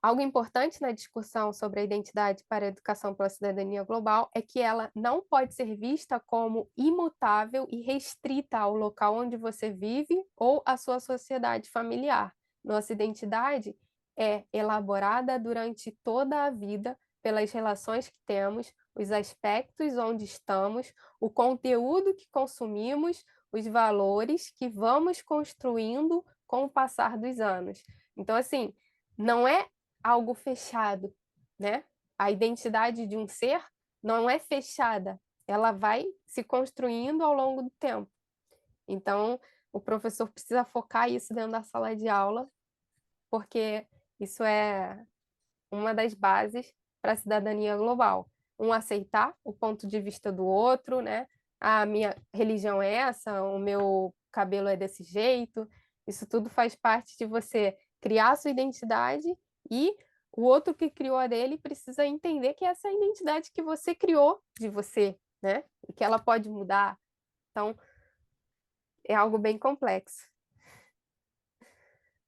algo importante na discussão sobre a identidade para a educação pela cidadania global é que ela não pode ser vista como imutável e restrita ao local onde você vive ou à sua sociedade familiar. Nossa identidade é elaborada durante toda a vida pelas relações que temos, os aspectos onde estamos, o conteúdo que consumimos, os valores que vamos construindo com o passar dos anos. Então, assim, não é algo fechado, né? A identidade de um ser não é fechada, ela vai se construindo ao longo do tempo. Então, o professor precisa focar isso dentro da sala de aula, porque isso é uma das bases para a cidadania global. Um aceitar o ponto de vista do outro, né? A minha religião é essa, o meu cabelo é desse jeito. Isso tudo faz parte de você criar a sua identidade e o outro que criou a dele precisa entender que essa é a identidade que você criou de você, né? E que ela pode mudar. Então, é algo bem complexo.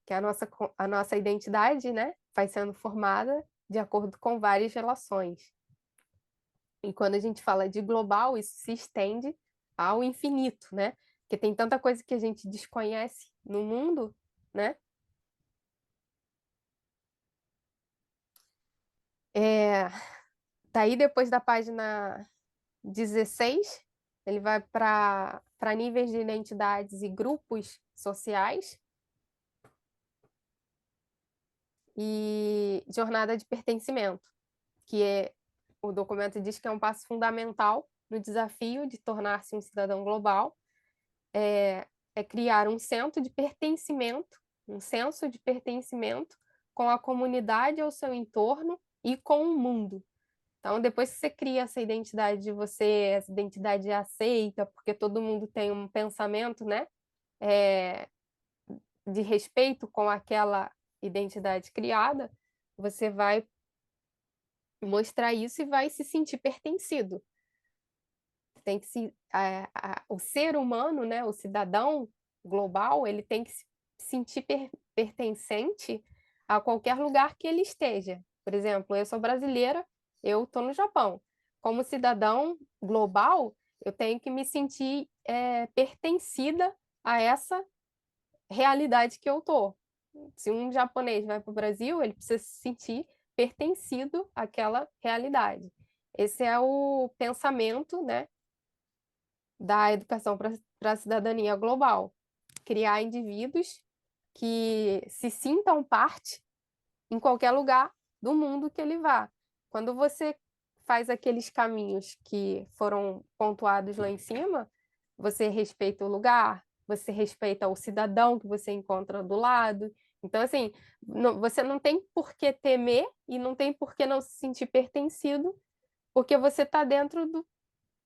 Que a nossa identidade, né, vai sendo formada de acordo com várias relações. E quando a gente fala de global, isso se estende ao infinito, né? Porque tem tanta coisa que a gente desconhece no mundo, né? Daí, depois da página 16, ele vai para níveis de identidades e grupos sociais e jornada de pertencimento, que o documento diz que é um passo fundamental no desafio de tornar-se um cidadão global, é criar um senso de pertencimento com a comunidade ao seu entorno e com o mundo. Então, depois que você cria essa identidade de você, essa identidade aceita, porque todo mundo tem um pensamento, né, de respeito com aquela identidade criada, você vai mostrar isso e vai se sentir pertencido. Tem que o ser humano, né, o cidadão global, ele tem que se sentir pertencente a qualquer lugar que ele esteja. Por exemplo, eu sou brasileira, eu estou no Japão. Como cidadão global, eu tenho que me sentir pertencida a essa realidade que eu estou. Se um japonês vai para o Brasil, ele precisa se sentir pertencido àquela realidade. Esse é o pensamento, né, da educação para a cidadania global. Criar indivíduos que se sintam parte em qualquer lugar do mundo que ele vá. Quando você faz aqueles caminhos que foram pontuados lá em cima, você respeita o lugar, você respeita o cidadão que você encontra do lado. Então, assim, você não tem por que temer e não tem por que não se sentir pertencido, porque você está dentro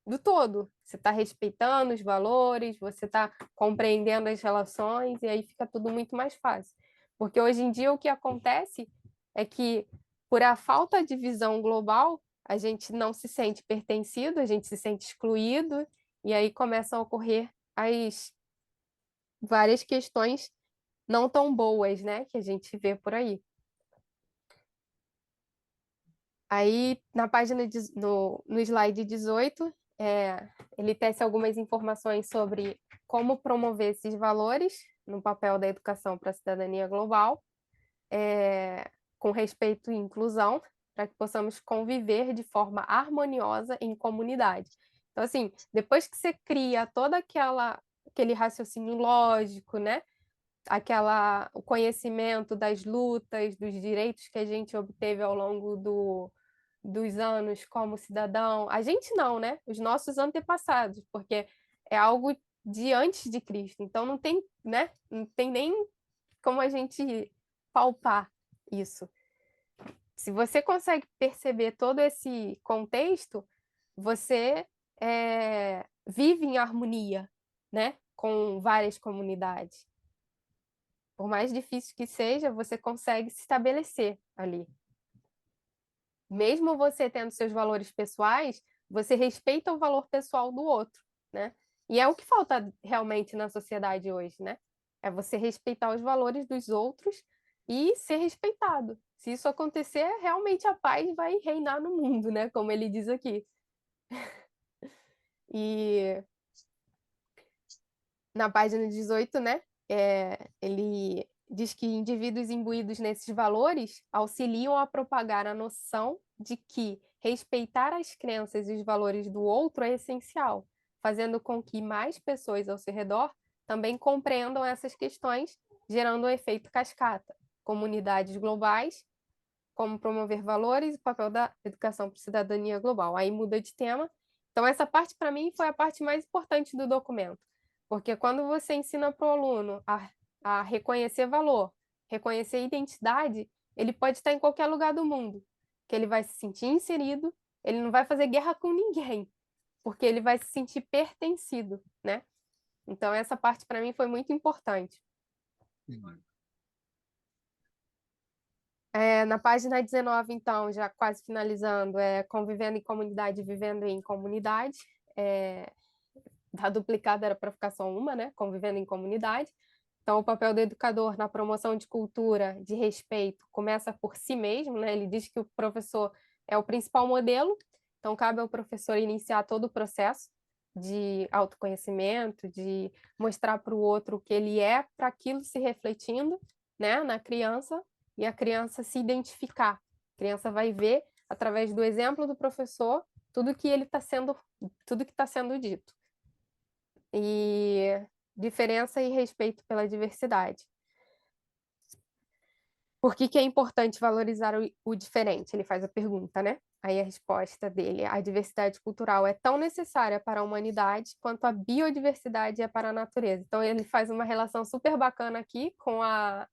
do todo. Você está respeitando os valores, você está compreendendo as relações, e aí fica tudo muito mais fácil. Porque hoje em dia o que acontece é que, por a falta de visão global, a gente não se sente pertencido, a gente se sente excluído, e aí começam a ocorrer as várias questões não tão boas, né, que a gente vê por aí. Aí, na página no slide 18, ele tece algumas informações sobre como promover esses valores no papel da educação para a cidadania global, com respeito e inclusão, para que possamos conviver de forma harmoniosa em comunidade. Então, assim, depois que você cria todo aquele raciocínio lógico, né? O conhecimento das lutas, dos direitos que a gente obteve ao longo dos anos como cidadão. A gente não, né? Os nossos antepassados, porque é algo de antes de Cristo. Então não tem, né? Não tem nem como a gente palpar isso. Se você consegue perceber todo esse contexto, você vive em harmonia, né? Com várias comunidades. Por mais difícil que seja, você consegue se estabelecer ali. Mesmo você tendo seus valores pessoais, você respeita o valor pessoal do outro, né? E é o que falta realmente na sociedade hoje, né? É você respeitar os valores dos outros e ser respeitado. Se isso acontecer, realmente a paz vai reinar no mundo, né? Como ele diz aqui. E na página 18, né? Ele diz que indivíduos imbuídos nesses valores auxiliam a propagar a noção de que respeitar as crenças e os valores do outro é essencial, fazendo com que mais pessoas ao seu redor também compreendam essas questões, gerando um efeito cascata. Comunidades globais, como promover valores e o papel da educação para a cidadania global. Aí muda de tema. Então, essa parte, para mim, foi a parte mais importante do documento. Porque quando você ensina para o aluno a reconhecer valor, reconhecer identidade, ele pode estar em qualquer lugar do mundo, que ele vai se sentir inserido, ele não vai fazer guerra com ninguém, porque ele vai se sentir pertencido, né? Então, essa parte, para mim, foi muito importante. Na página 19, então, já quase finalizando, convivendo em comunidade, vivendo em comunidade. A duplicada era para ficar só uma, né? Convivendo em comunidade. Então, o papel do educador na promoção de cultura, de respeito, começa por si mesmo, né? Ele diz que o professor é o principal modelo, então cabe ao professor iniciar todo o processo de autoconhecimento, de mostrar para o outro o que ele é, para aquilo se refletindo, né, na criança, e a criança se identificar. A criança vai ver, através do exemplo do professor, tudo que está sendo dito. E diferença e respeito pela diversidade. Por que é importante valorizar o diferente? Ele faz a pergunta, né? Aí a resposta dele: a diversidade cultural é tão necessária para a humanidade quanto a biodiversidade é para a natureza. Então ele faz uma relação super bacana aqui com a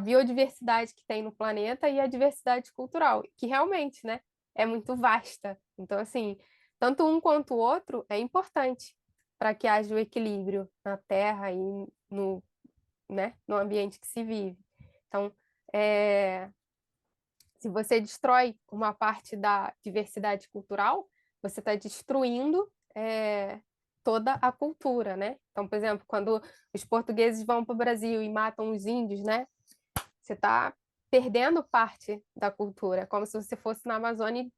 biodiversidade que tem no planeta e a diversidade cultural, que realmente, né? é muito vasta. Então, assim, tanto um quanto o outro é importante para que haja o equilíbrio na Terra e no, né, no ambiente que se vive. Então, se você destrói uma parte da diversidade cultural, você está destruindo toda a cultura, né? Então, por exemplo, quando os portugueses vão para o Brasil e matam os índios, né? Você está perdendo parte da cultura, como se você fosse na Amazônia e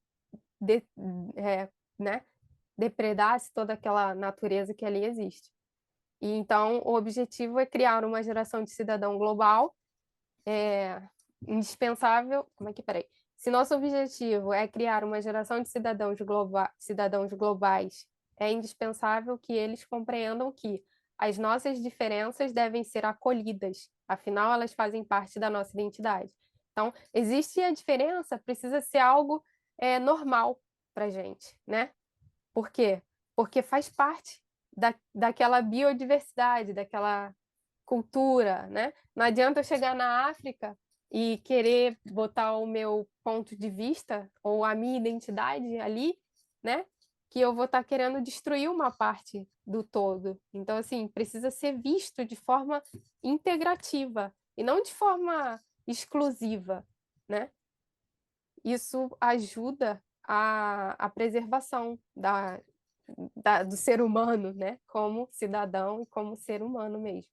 né, depredasse toda aquela natureza que ali existe. E então, o objetivo é criar uma geração de cidadão global indispensável. Como é que, peraí? Se nosso objetivo é criar uma geração de cidadãos globais, é indispensável que eles compreendam que as nossas diferenças devem ser acolhidas, afinal, elas fazem parte da nossa identidade. Então, existe a diferença, precisa ser algo normal para gente, né? Por quê? Porque faz parte daquela biodiversidade, daquela cultura, né? Não adianta eu chegar na África e querer botar o meu ponto de vista ou a minha identidade ali, né? Que eu vou estar querendo destruir uma parte do todo. Então, assim, precisa ser visto de forma integrativa e não de forma exclusiva, né? Isso ajuda a preservação do ser humano, né? Como cidadão e como ser humano mesmo.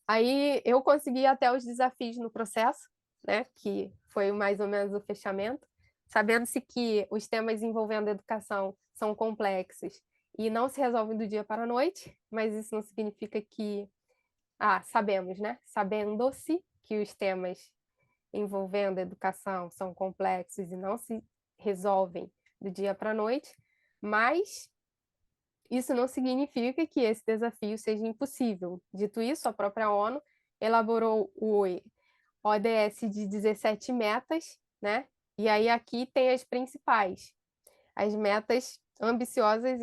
Aí eu consegui até os desafios no processo, né? Que foi mais ou menos o fechamento, sabendo-se que os temas envolvendo educação são complexos e não se resolvem do dia para a noite, mas isso não significa que... sabemos, né? Sabendo-se que os temas envolvendo educação são complexos e não se resolvem do dia para a noite, mas isso não significa que esse desafio seja impossível. Dito isso, a própria ONU elaborou o ODS de 17 metas, né? E aí aqui tem as principais, as metas ambiciosas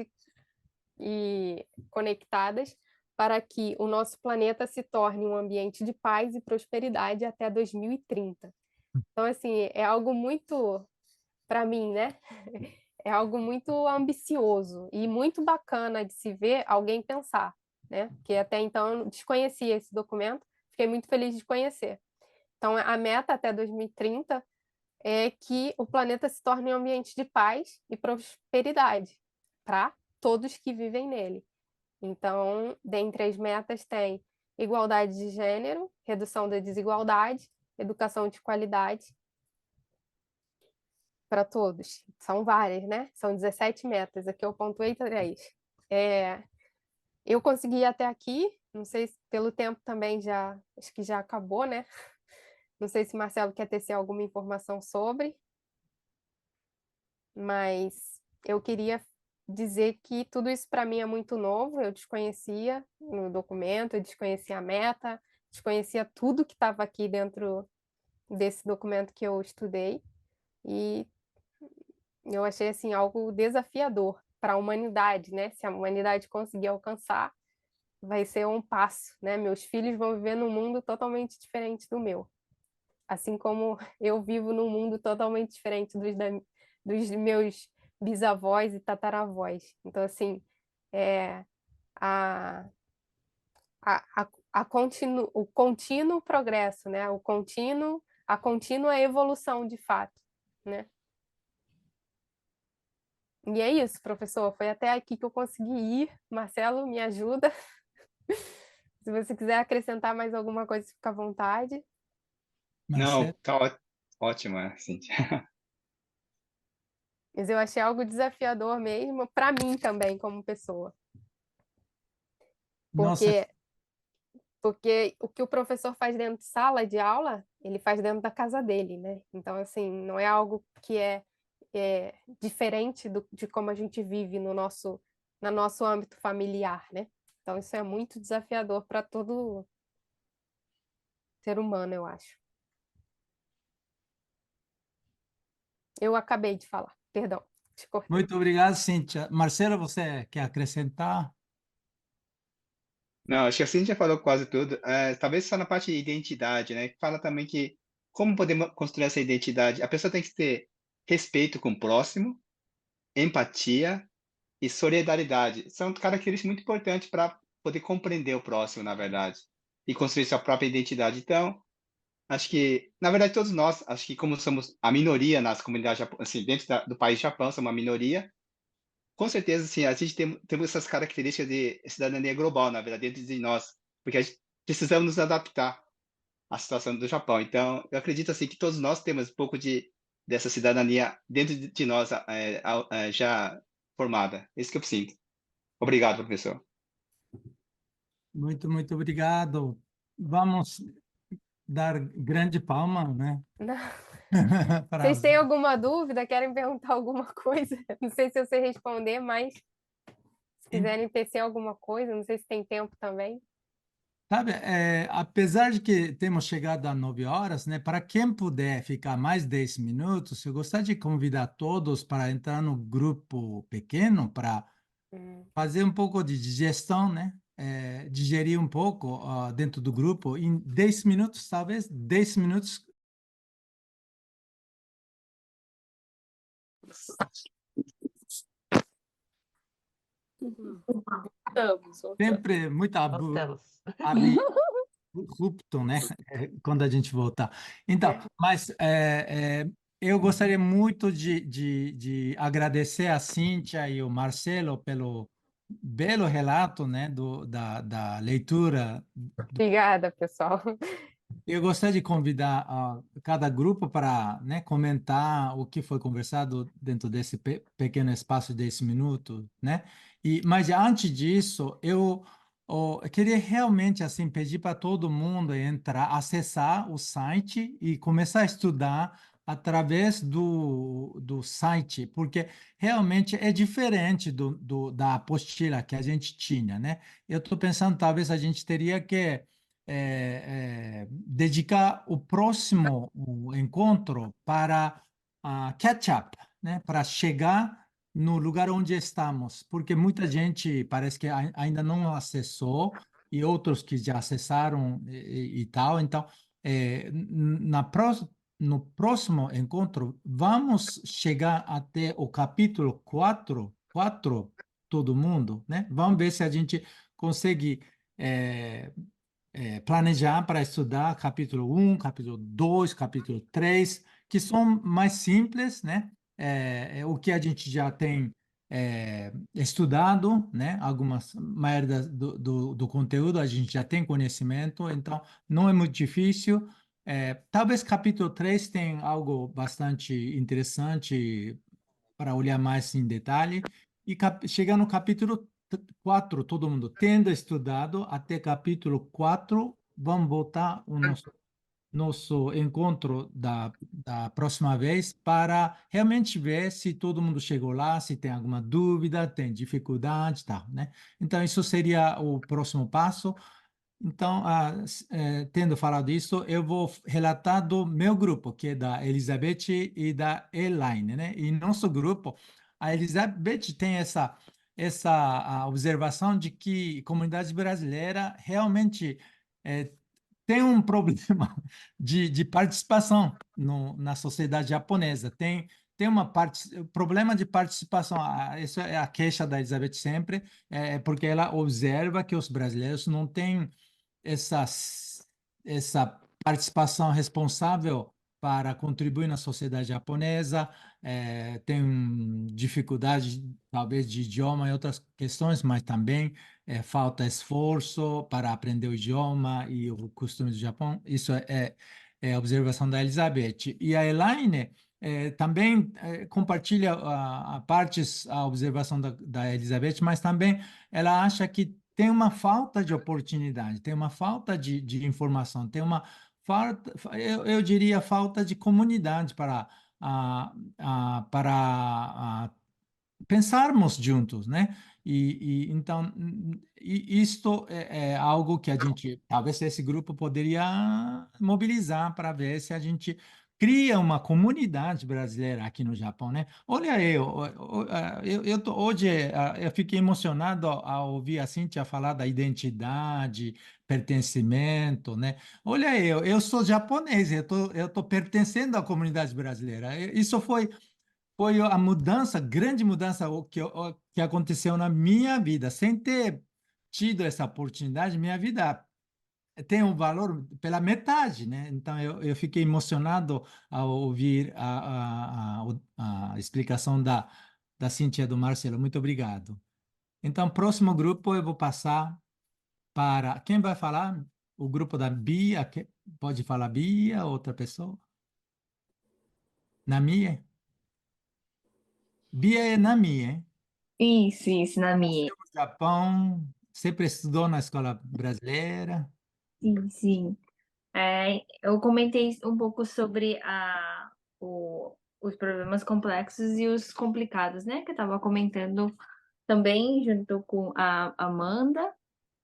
e conectadas para que o nosso planeta se torne um ambiente de paz e prosperidade até 2030. Então, assim, é algo muito, para mim, né? É algo muito ambicioso e muito bacana de se ver alguém pensar, né? Porque até então eu desconhecia esse documento, fiquei muito feliz de conhecer. Então, a meta até 2030 é que o planeta se torne um ambiente de paz e prosperidade para todos que vivem nele. Então, dentre as metas tem igualdade de gênero, redução da desigualdade, educação de qualidade para todos. São várias, né? São 17 metas. Aqui eu pontuei 3. Eu consegui ir até aqui, não sei se pelo tempo também já, acho que já acabou, né? Não sei se Marcelo quer tecer alguma informação sobre, mas eu queria dizer que tudo isso para mim é muito novo, eu desconhecia no documento, eu desconhecia a meta, desconhecia tudo que estava aqui dentro desse documento que eu estudei, e eu achei assim algo desafiador para a humanidade, né? Se a humanidade conseguir alcançar, vai ser um passo, né? Meus filhos vão viver num mundo totalmente diferente do meu, assim como eu vivo num mundo totalmente diferente dos meus bisavós e tataravós. Então, assim, a, o contínuo progresso, né? A contínua evolução de fato, né? E é isso, professor. Foi até aqui que eu consegui ir. Marcelo, me ajuda. Se você quiser acrescentar mais alguma coisa, fica à vontade. Não, Marcelo, tá ótimo, Cíntia. Mas eu achei algo desafiador mesmo, para mim também, como pessoa. nossa, Porque o que o professor faz dentro de sala de aula, ele faz dentro da casa dele, né? Então, assim, não é algo que é diferente de como a gente vive no nosso âmbito familiar, né? Então, isso é muito desafiador para todo ser humano, eu acho. Eu acabei de falar, perdão, te cortei. muito obrigado, Cíntia. Marcelo, você quer acrescentar? Não, acho que a Cíntia falou quase tudo. Talvez só na parte de identidade, né? Fala também que como podemos construir essa identidade? A pessoa tem que ter respeito com o próximo, empatia e solidariedade. São características muito importantes para poder compreender o próximo, na verdade, e construir sua própria identidade. Então, acho que, na verdade, todos nós, acho que como somos a minoria nas comunidades, assim, dentro do país Japão, somos uma minoria, com certeza, sim, a gente temos essas características de cidadania global, na verdade, dentro de nós, porque a gente precisamos nos adaptar à situação do Japão. Então, eu acredito, assim, que todos nós temos um pouco dessa cidadania dentro de nós, já formada. É isso que eu sinto. Obrigado, professor. Muito, muito obrigado. Vamos dar grande palma, né? Para Vocês têm alguma dúvida? Querem perguntar alguma coisa? Não sei se eu sei responder, mas se quiserem tecer alguma coisa, não sei se tem tempo também. Sabe, apesar de que temos chegado a 9 horas, né? Para quem puder ficar mais 10 minutos, eu gostaria de convidar todos para entrar no grupo pequeno para fazer um pouco de digestão, né? Digerir um pouco dentro do grupo em 10 minutos, talvez 10 minutos. Sempre muito abrupto, né? Quando a gente voltar. Então, mas eu gostaria muito de agradecer a Cíntia e o Marcelo pelo belo relato, né? Da leitura. Obrigada, pessoal. Eu gostaria de convidar cada grupo para, né, comentar o que foi conversado dentro desse pequeno espaço de 10 minutos, né? Mas antes disso, eu queria realmente assim pedir para todo mundo entrar, acessar o site e começar a estudar através do site, porque realmente é diferente da apostila que a gente tinha, né? Eu estou pensando, talvez a gente teria que dedicar o encontro para catch up, né? Para chegar no lugar onde estamos, porque muita gente parece que ainda não acessou e outros que já acessaram e tal. Então, no próximo encontro, vamos chegar até o capítulo 4, todo mundo, né? Vamos ver se a gente consegue é, planejar para estudar capítulo 1, capítulo 2, capítulo 3, que são mais simples, né? O que a gente já tem estudado, né? Maioria do conteúdo a gente já tem conhecimento, então não é muito difícil. Talvez capítulo 3 tenha algo bastante interessante para olhar mais em detalhe, e chegar no capítulo 4, todo mundo tendo estudado até capítulo 4, vamos voltar o nosso encontro da próxima vez para realmente ver se todo mundo chegou lá, se tem alguma dúvida, tem dificuldade, tá, né? Então, isso seria o próximo passo. Então, tendo falado isso, eu vou relatar do meu grupo, que é da Elizabeth e da Elaine, né? E nosso grupo, a Elizabeth tem essa observação de que a comunidade brasileira realmente tem um problema de participação na sociedade japonesa. Tem problema de participação. Isso é a queixa da Elizabeth sempre, porque ela observa que os brasileiros não têm essa, essa participação responsável para contribuir na sociedade japonesa, tem dificuldade, talvez, de idioma e outras questões, mas também falta esforço para aprender o idioma e o costume do Japão. Isso é a observação da Elizabeth. E a Elaine também compartilha a observação da Elizabeth, mas também ela acha que tem uma falta de oportunidade, tem uma falta de informação, tem uma falta, eu diria, falta de comunidade para pensarmos juntos, né? Então, isto é algo que a gente, talvez esse grupo poderia mobilizar para ver se a gente cria uma comunidade brasileira aqui no Japão, né? Olha, hoje eu fiquei emocionado ao ouvir a Cíntia falar da identidade, pertencimento, né? Olha, eu sou japonês, eu tô pertencendo à comunidade brasileira. Isso foi foi a mudança, grande mudança o que aconteceu na minha vida. Sem ter tido essa oportunidade, minha vida tem um valor pela metade, né? Então eu fiquei emocionado ao ouvir a explicação da Cíntia e do Marcelo. Muito obrigado. Então, próximo grupo eu vou passar para quem vai falar? O grupo da Bia. Pode falar Bia, outra pessoa? Nami? Bia é Nami, hein? Isso, na minha. No Japão, sempre estudou na escola brasileira. Sim. Eu comentei um pouco sobre os problemas complexos e os complicados, né? Que eu estava comentando também junto com a Amanda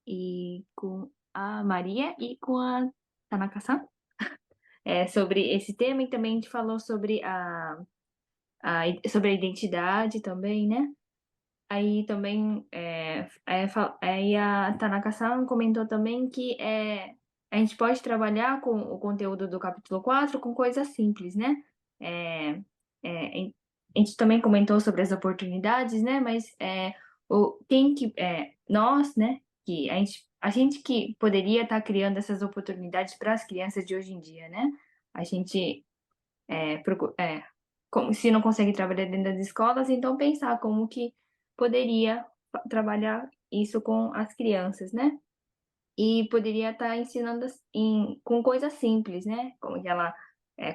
e com a Maria e com a Tanaka-san. Sobre esse tema, e também a gente falou sobre sobre a identidade também, né? Aí também aí a Tanaka-san comentou também que a gente pode trabalhar com o conteúdo do capítulo 4 com coisas simples, né? A gente também comentou sobre as oportunidades, né? Mas nós, né? Que a gente que poderia estar criando essas oportunidades para as crianças de hoje em dia, né? A gente se não consegue trabalhar dentro das escolas, então pensar como que poderia trabalhar isso com as crianças, né? E poderia estar ensinando com coisas simples, né? Como que ela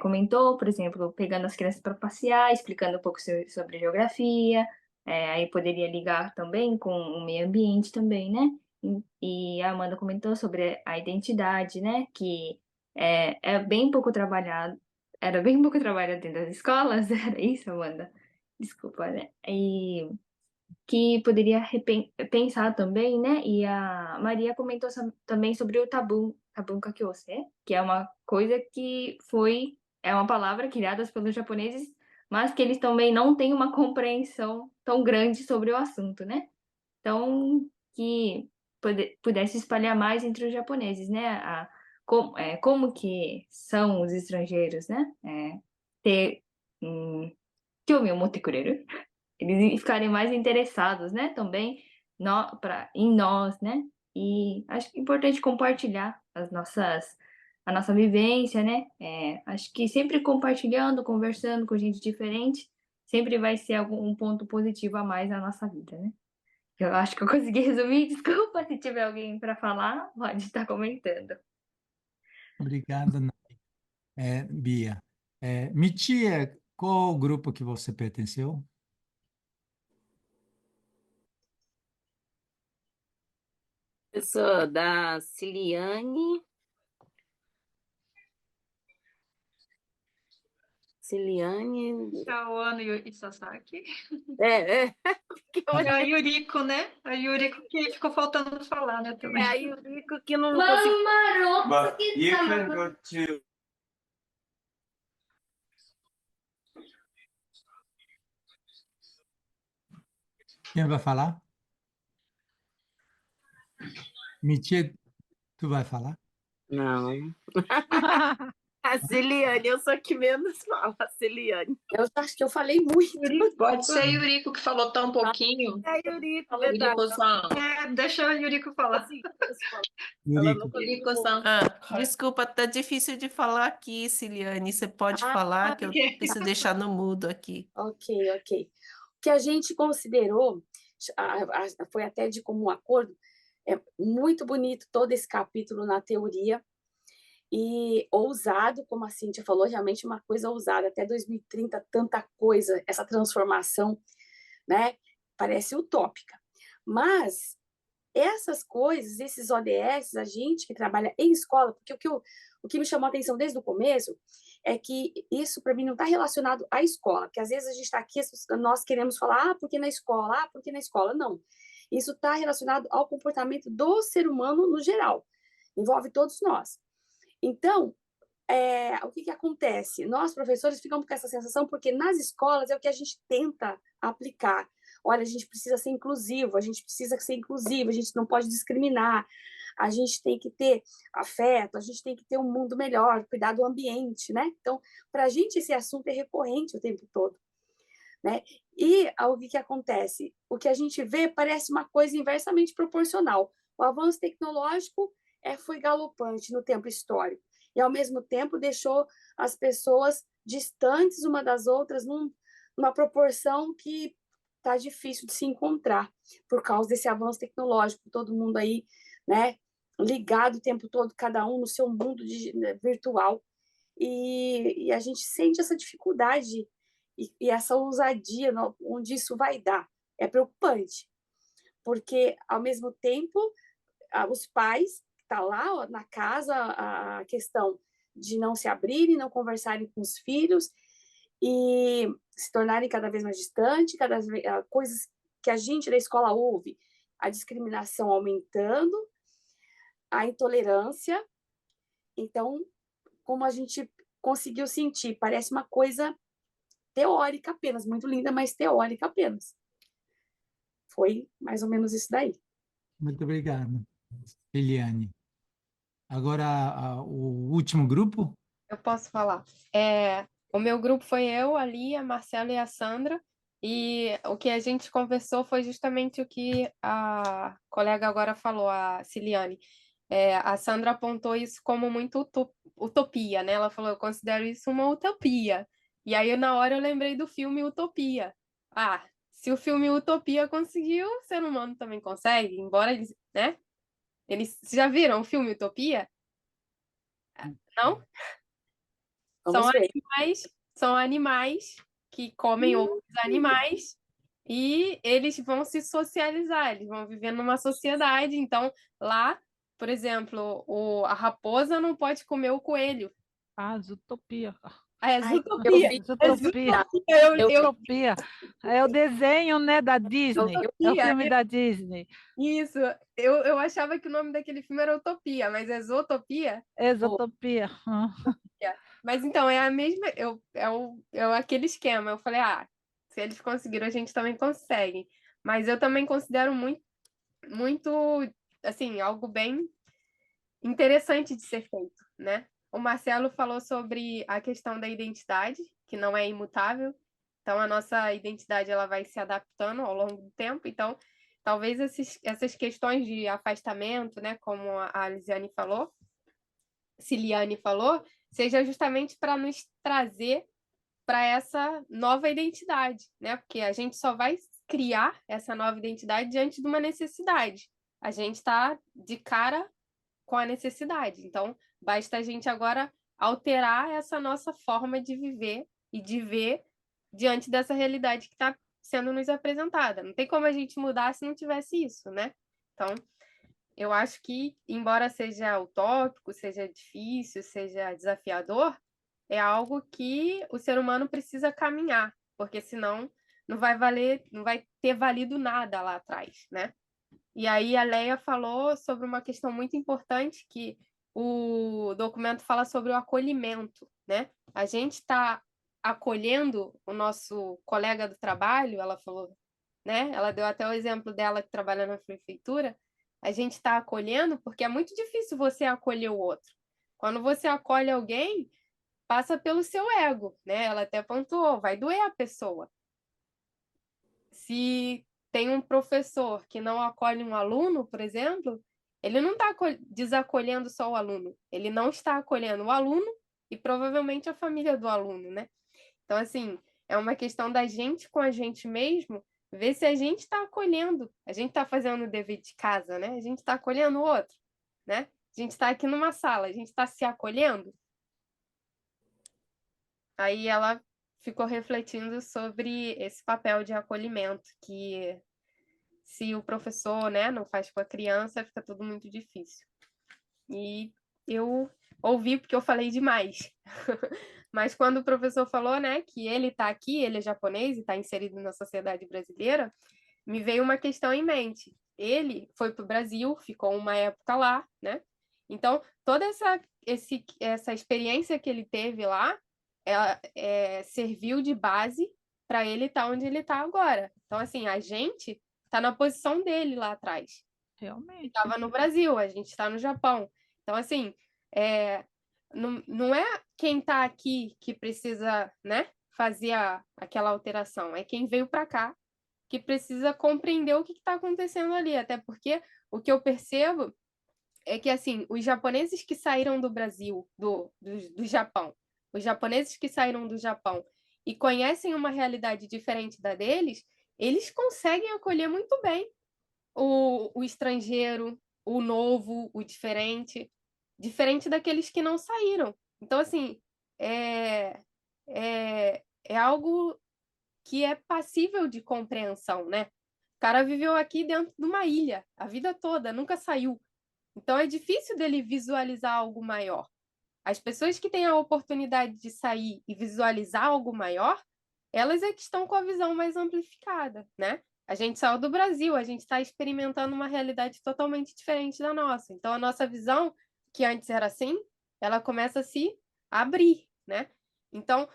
comentou, por exemplo, pegando as crianças para passear, explicando um pouco sobre geografia, aí poderia ligar também com o meio ambiente também, né? E a Amanda comentou sobre a identidade, né? Que é bem pouco trabalhado, era bem pouco trabalhado dentro das escolas, era isso, Amanda? Desculpa, né? E que poderia pensar também, né? E a Maria comentou também sobre o tabum kakyose, que é uma coisa que é uma palavra criada pelos japoneses, mas que eles também não têm uma compreensão tão grande sobre o assunto, né? Então, que pudesse espalhar mais entre os japoneses, né? Como que são os estrangeiros, né? Ter 興味を持ってくれる eles ficarem mais interessados, né? Também em nós, né? E acho que é importante compartilhar a nossa vivência, né? Acho que sempre compartilhando, conversando com gente diferente, sempre vai ser um ponto positivo a mais na nossa vida, né? Eu acho que eu consegui resumir. Desculpa se tiver alguém para falar, pode estar comentando. Obrigado, Bia. Mitia, qual o grupo que você pertenceu? Eu sou da Ciliane. Kaoano e Sasaki. Porque E a Yuriko, né? A Yuriko que ficou faltando falar, né, também. a Yuriko que não conseguiu. But you can go to Quem vai falar? Mitia, tu vai falar? Não. A Ciliane, eu sou a que menos fala, a Ciliane. Eu acho que eu falei muito. Pode ser a Yuriko que falou tão pouquinho. É a Yuriko, verdade. Yuriko-san. Deixa a Yuriko falar. Assim, eu falo. Yuriko. Yuriko-san. Desculpa, tá difícil de falar aqui, Ciliane. Você pode falar que eu preciso deixar no mudo aqui. Ok. O que a gente considerou, foi até de comum acordo, é muito bonito todo esse capítulo na teoria, e ousado, como a Cíntia falou, realmente uma coisa ousada, até 2030, tanta coisa, essa transformação, né, parece utópica. Mas essas coisas, esses ODS, a gente que trabalha em escola, porque o que me chamou a atenção desde o começo é que isso, para mim, não está relacionado à escola, porque às vezes a gente está aqui, nós queremos falar, porque na escola, porque na escola, não. Isso está relacionado ao comportamento do ser humano no geral, envolve todos nós. Então, o que acontece? Nós, professores, ficamos com essa sensação porque nas escolas é o que a gente tenta aplicar. Olha, a gente precisa ser inclusivo, a gente não pode discriminar, a gente tem que ter afeto, a gente tem que ter um mundo melhor, cuidar do ambiente, né? Então, para a gente esse assunto é recorrente o tempo todo. né? E o que acontece? O que a gente vê parece uma coisa inversamente proporcional. O avanço tecnológico foi galopante no tempo histórico e, ao mesmo tempo, deixou as pessoas distantes uma das outras numa proporção que está difícil de se encontrar por causa desse avanço tecnológico. Todo mundo aí, né, ligado o tempo todo, cada um no seu mundo virtual. E a gente sente essa dificuldade e essa ousadia onde isso vai dar. É preocupante, porque, ao mesmo tempo, os pais que estão lá ó, na casa, a questão de não se abrirem, não conversarem com os filhos e se tornarem cada vez mais distantes, coisas que a gente da escola ouve, a discriminação aumentando, a intolerância. Então, como a gente conseguiu sentir, parece uma coisa teórica apenas, muito linda, mas teórica apenas. Foi mais ou menos isso daí. Muito obrigado, Eliane. Agora, o último grupo? Eu posso falar. O meu grupo foi eu, a Lia, a Marcela e a Sandra, e o que a gente conversou foi justamente o que a colega agora falou, a Ciliane. A Sandra apontou isso como muito utopia, né? Ela falou, eu considero isso uma utopia. E aí, na hora, eu lembrei do filme Utopia. Ah, se o filme Utopia conseguiu, o ser humano também consegue, embora eles, né? Eles já viram o filme Utopia? Não? São animais que comem outros animais e eles vão se socializar, eles vão viver numa sociedade. Então, lá, por exemplo, a raposa não pode comer o coelho. Zootopia. É Zootopia. Zootopia. Zootopia. É o desenho, né, da Disney. É o filme da Disney. Isso. Eu achava que o nome daquele filme era Utopia, mas é Zootopia. É Zootopia. Mas então, é a mesma. Aquele esquema. Eu falei, se eles conseguiram, a gente também consegue. Mas eu também considero muito, muito, assim, algo bem interessante de ser feito, né? O Marcelo falou sobre a questão da identidade, que não é imutável. Então, a nossa identidade ela vai se adaptando ao longo do tempo. Então, talvez essas questões de afastamento, né, como a Ciliane falou, seja justamente para nos trazer para essa nova identidade, né? Porque a gente só vai criar essa nova identidade diante de uma necessidade. A gente está de cara com a necessidade. Então, basta a gente agora alterar essa nossa forma de viver e de ver diante dessa realidade que está sendo nos apresentada. Não tem como a gente mudar se não tivesse isso, né? Então, eu acho que, embora seja utópico, seja difícil, seja desafiador, é algo que o ser humano precisa caminhar, porque senão não vai ter valido nada lá atrás, né? E aí a Leia falou sobre uma questão muito importante que o documento fala sobre o acolhimento, né? A gente está acolhendo o nosso colega do trabalho, ela falou, né? Ela deu até o exemplo dela que trabalha na prefeitura. A gente está acolhendo porque é muito difícil você acolher o outro. Quando você acolhe alguém, passa pelo seu ego, né? Ela até pontuou, vai doer a pessoa. Se tem um professor que não acolhe um aluno, por exemplo, ele não está desacolhendo só o aluno, ele não está acolhendo o aluno e provavelmente a família do aluno, né? Então, assim, é uma questão da gente com a gente mesmo, ver se a gente está acolhendo, a gente está fazendo o dever de casa, né? A gente está acolhendo o outro, né? A gente está aqui numa sala, a gente está se acolhendo. Aí ela ficou refletindo sobre esse papel de acolhimento, que se o professor, né, não faz com a criança, fica tudo muito difícil. E eu ouvi porque eu falei demais. Mas quando o professor falou, né, que ele está aqui, ele é japonês e está inserido na sociedade brasileira, me veio uma questão em mente. Ele foi para o Brasil, ficou uma época lá, né? Então, toda essa experiência que ele teve lá, ela serviu de base para ele estar onde ele está agora. Então, assim, a gente está na posição dele lá atrás. Realmente. Estava no Brasil, a gente está no Japão. Então, assim, não é quem está aqui que precisa, né, fazer aquela alteração, é quem veio para cá que precisa compreender o que está acontecendo ali, até porque o que eu percebo é que, assim, os japoneses que saíram do Brasil, do Japão, os japoneses que saíram do Japão e conhecem uma realidade diferente da deles, eles conseguem acolher muito bem o estrangeiro, o novo, o diferente daqueles que não saíram. Então, assim, é algo que é passível de compreensão, né? O cara viveu aqui dentro de uma ilha a vida toda, nunca saiu. Então é difícil dele visualizar algo maior. As pessoas que têm a oportunidade de sair e visualizar algo maior, elas é que estão com a visão mais amplificada, né? A gente saiu do Brasil, a gente está experimentando uma realidade totalmente diferente da nossa. Então a nossa visão, que antes era assim, ela começa a se abrir, né? Então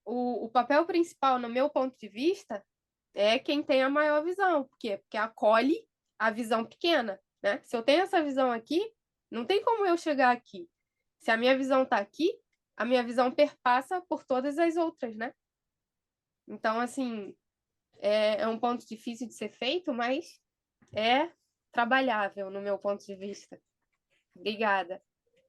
o papel principal, no meu ponto de vista, é quem tem a maior visão. Por quê? Porque acolhe a visão pequena, né? Se eu tenho essa visão aqui, não tem como eu chegar aqui. Se a minha visão está aqui, a minha visão perpassa por todas as outras, né? Então, assim, é um ponto difícil de ser feito, mas é trabalhável, no meu ponto de vista. Obrigada.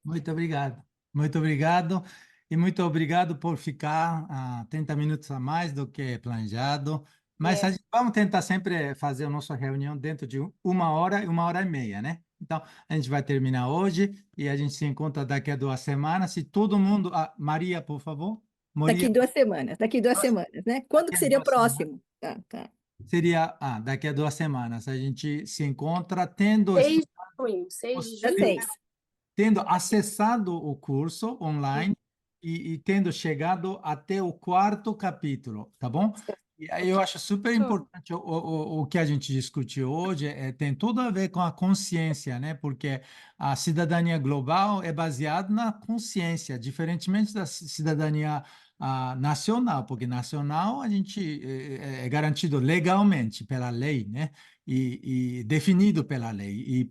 Muito obrigado. Muito obrigado. E muito obrigado por ficar 30 minutos a mais do que planejado. Mas a gente, vamos tentar sempre fazer a nossa reunião dentro de 1 hora e 1 hora e meia, né? Então, a gente vai terminar hoje e a gente se encontra daqui a 2 semanas. Se todo mundo... Maria, por favor. Daqui 2 semanas, né? Quando que seria o próximo? Tá. Seria daqui a 2 semanas. A gente se encontra tendo... 6 de junho, 6 de junho. 6. Tendo acessado o curso online e tendo chegado até o 4º capítulo, tá bom? E aí eu acho super importante o que a gente discutiu hoje, tem tudo a ver com a consciência, né? Porque a cidadania global é baseada na consciência, diferentemente da cidadania nacional, porque nacional a gente é garantido legalmente pela lei, né? E definido pela lei.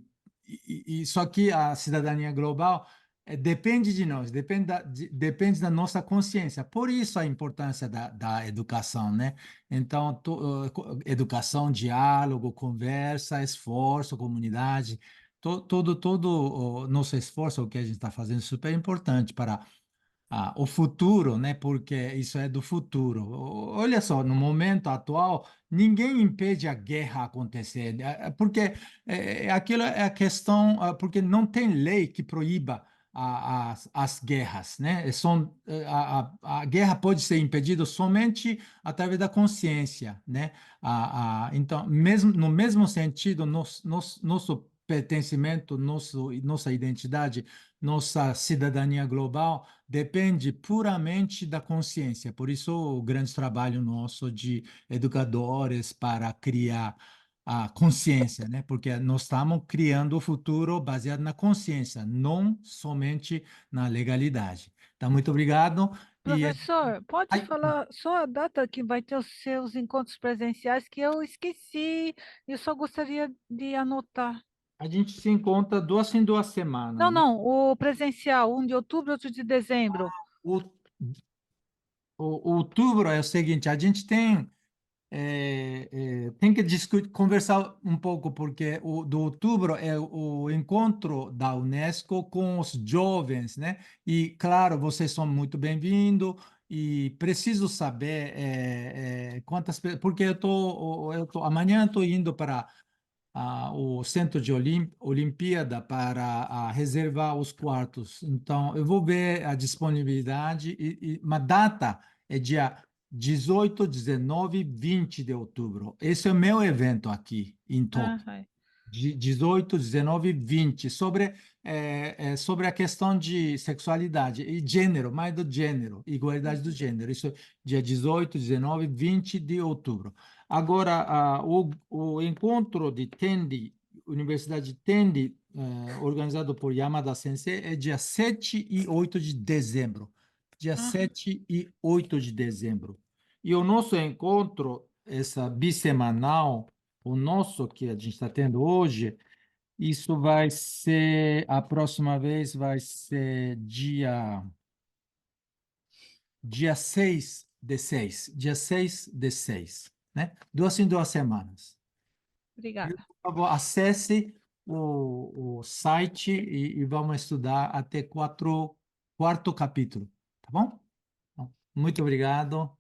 Só que a cidadania global depende de nós, depende da nossa consciência. Por isso a importância da educação, né? Então, educação, diálogo, conversa, esforço, comunidade, todo o nosso esforço, o que a gente está fazendo, é super importante para o futuro, né? Porque isso é do futuro. Olha só, no momento atual, ninguém impede a guerra acontecer, porque aquilo é a questão, porque não tem lei que proíba as guerras, né? A guerra pode ser impedida somente através da consciência, né? Então, no mesmo sentido, nosso pertencimento, nossa identidade, nossa cidadania global depende puramente da consciência. Por isso, o grande trabalho nosso de educadores para criar a consciência, né? Porque nós estamos criando o futuro baseado na consciência, não somente na legalidade. Então, muito obrigado. Professor, pode falar só a data que vai ter os seus encontros presenciais, que eu esqueci, eu só gostaria de anotar. A gente se encontra 2 em 2 semanas. Não, o presencial, 1 de outubro, outro de dezembro. O outubro é o seguinte, a gente tem que conversar um pouco, porque do outubro é o encontro da Unesco com os jovens, né? E, claro, vocês são muito bem-vindos e preciso saber quantas pessoas, porque amanhã estou indo para o centro de Olimpíada para reservar os quartos. Então, eu vou ver a disponibilidade e uma data é dia 18, 19 e 20 de outubro. Esse é o meu evento aqui em Tóquio. 18, 19 e 20, sobre a questão de sexualidade e gênero, mais do gênero, igualdade do gênero. Isso é dia 18, 19 e 20 de outubro. Agora, o encontro de Tendi, Universidade de Tendi, organizado por Yamada Sensei, é dia 7 e 8 de dezembro. Dia 7 e 8 de dezembro. E o nosso encontro, essa bissemanal, o nosso que a gente está tendo hoje, isso vai ser, a próxima vez vai ser dia 6 de 6, dia 6 de 6, né? 2 em 2 semanas. Obrigada. Por favor, acesse o site e vamos estudar até quarto capítulo, tá bom? Então, muito obrigado.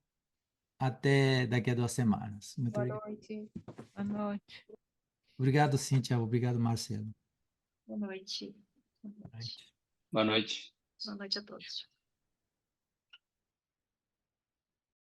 Até daqui a 2 semanas. Muito Boa obrigado. noite. Boa noite. Obrigado, Cíntia. Obrigado, Marcelo. Boa noite. Boa noite. Boa noite. Boa noite a todos.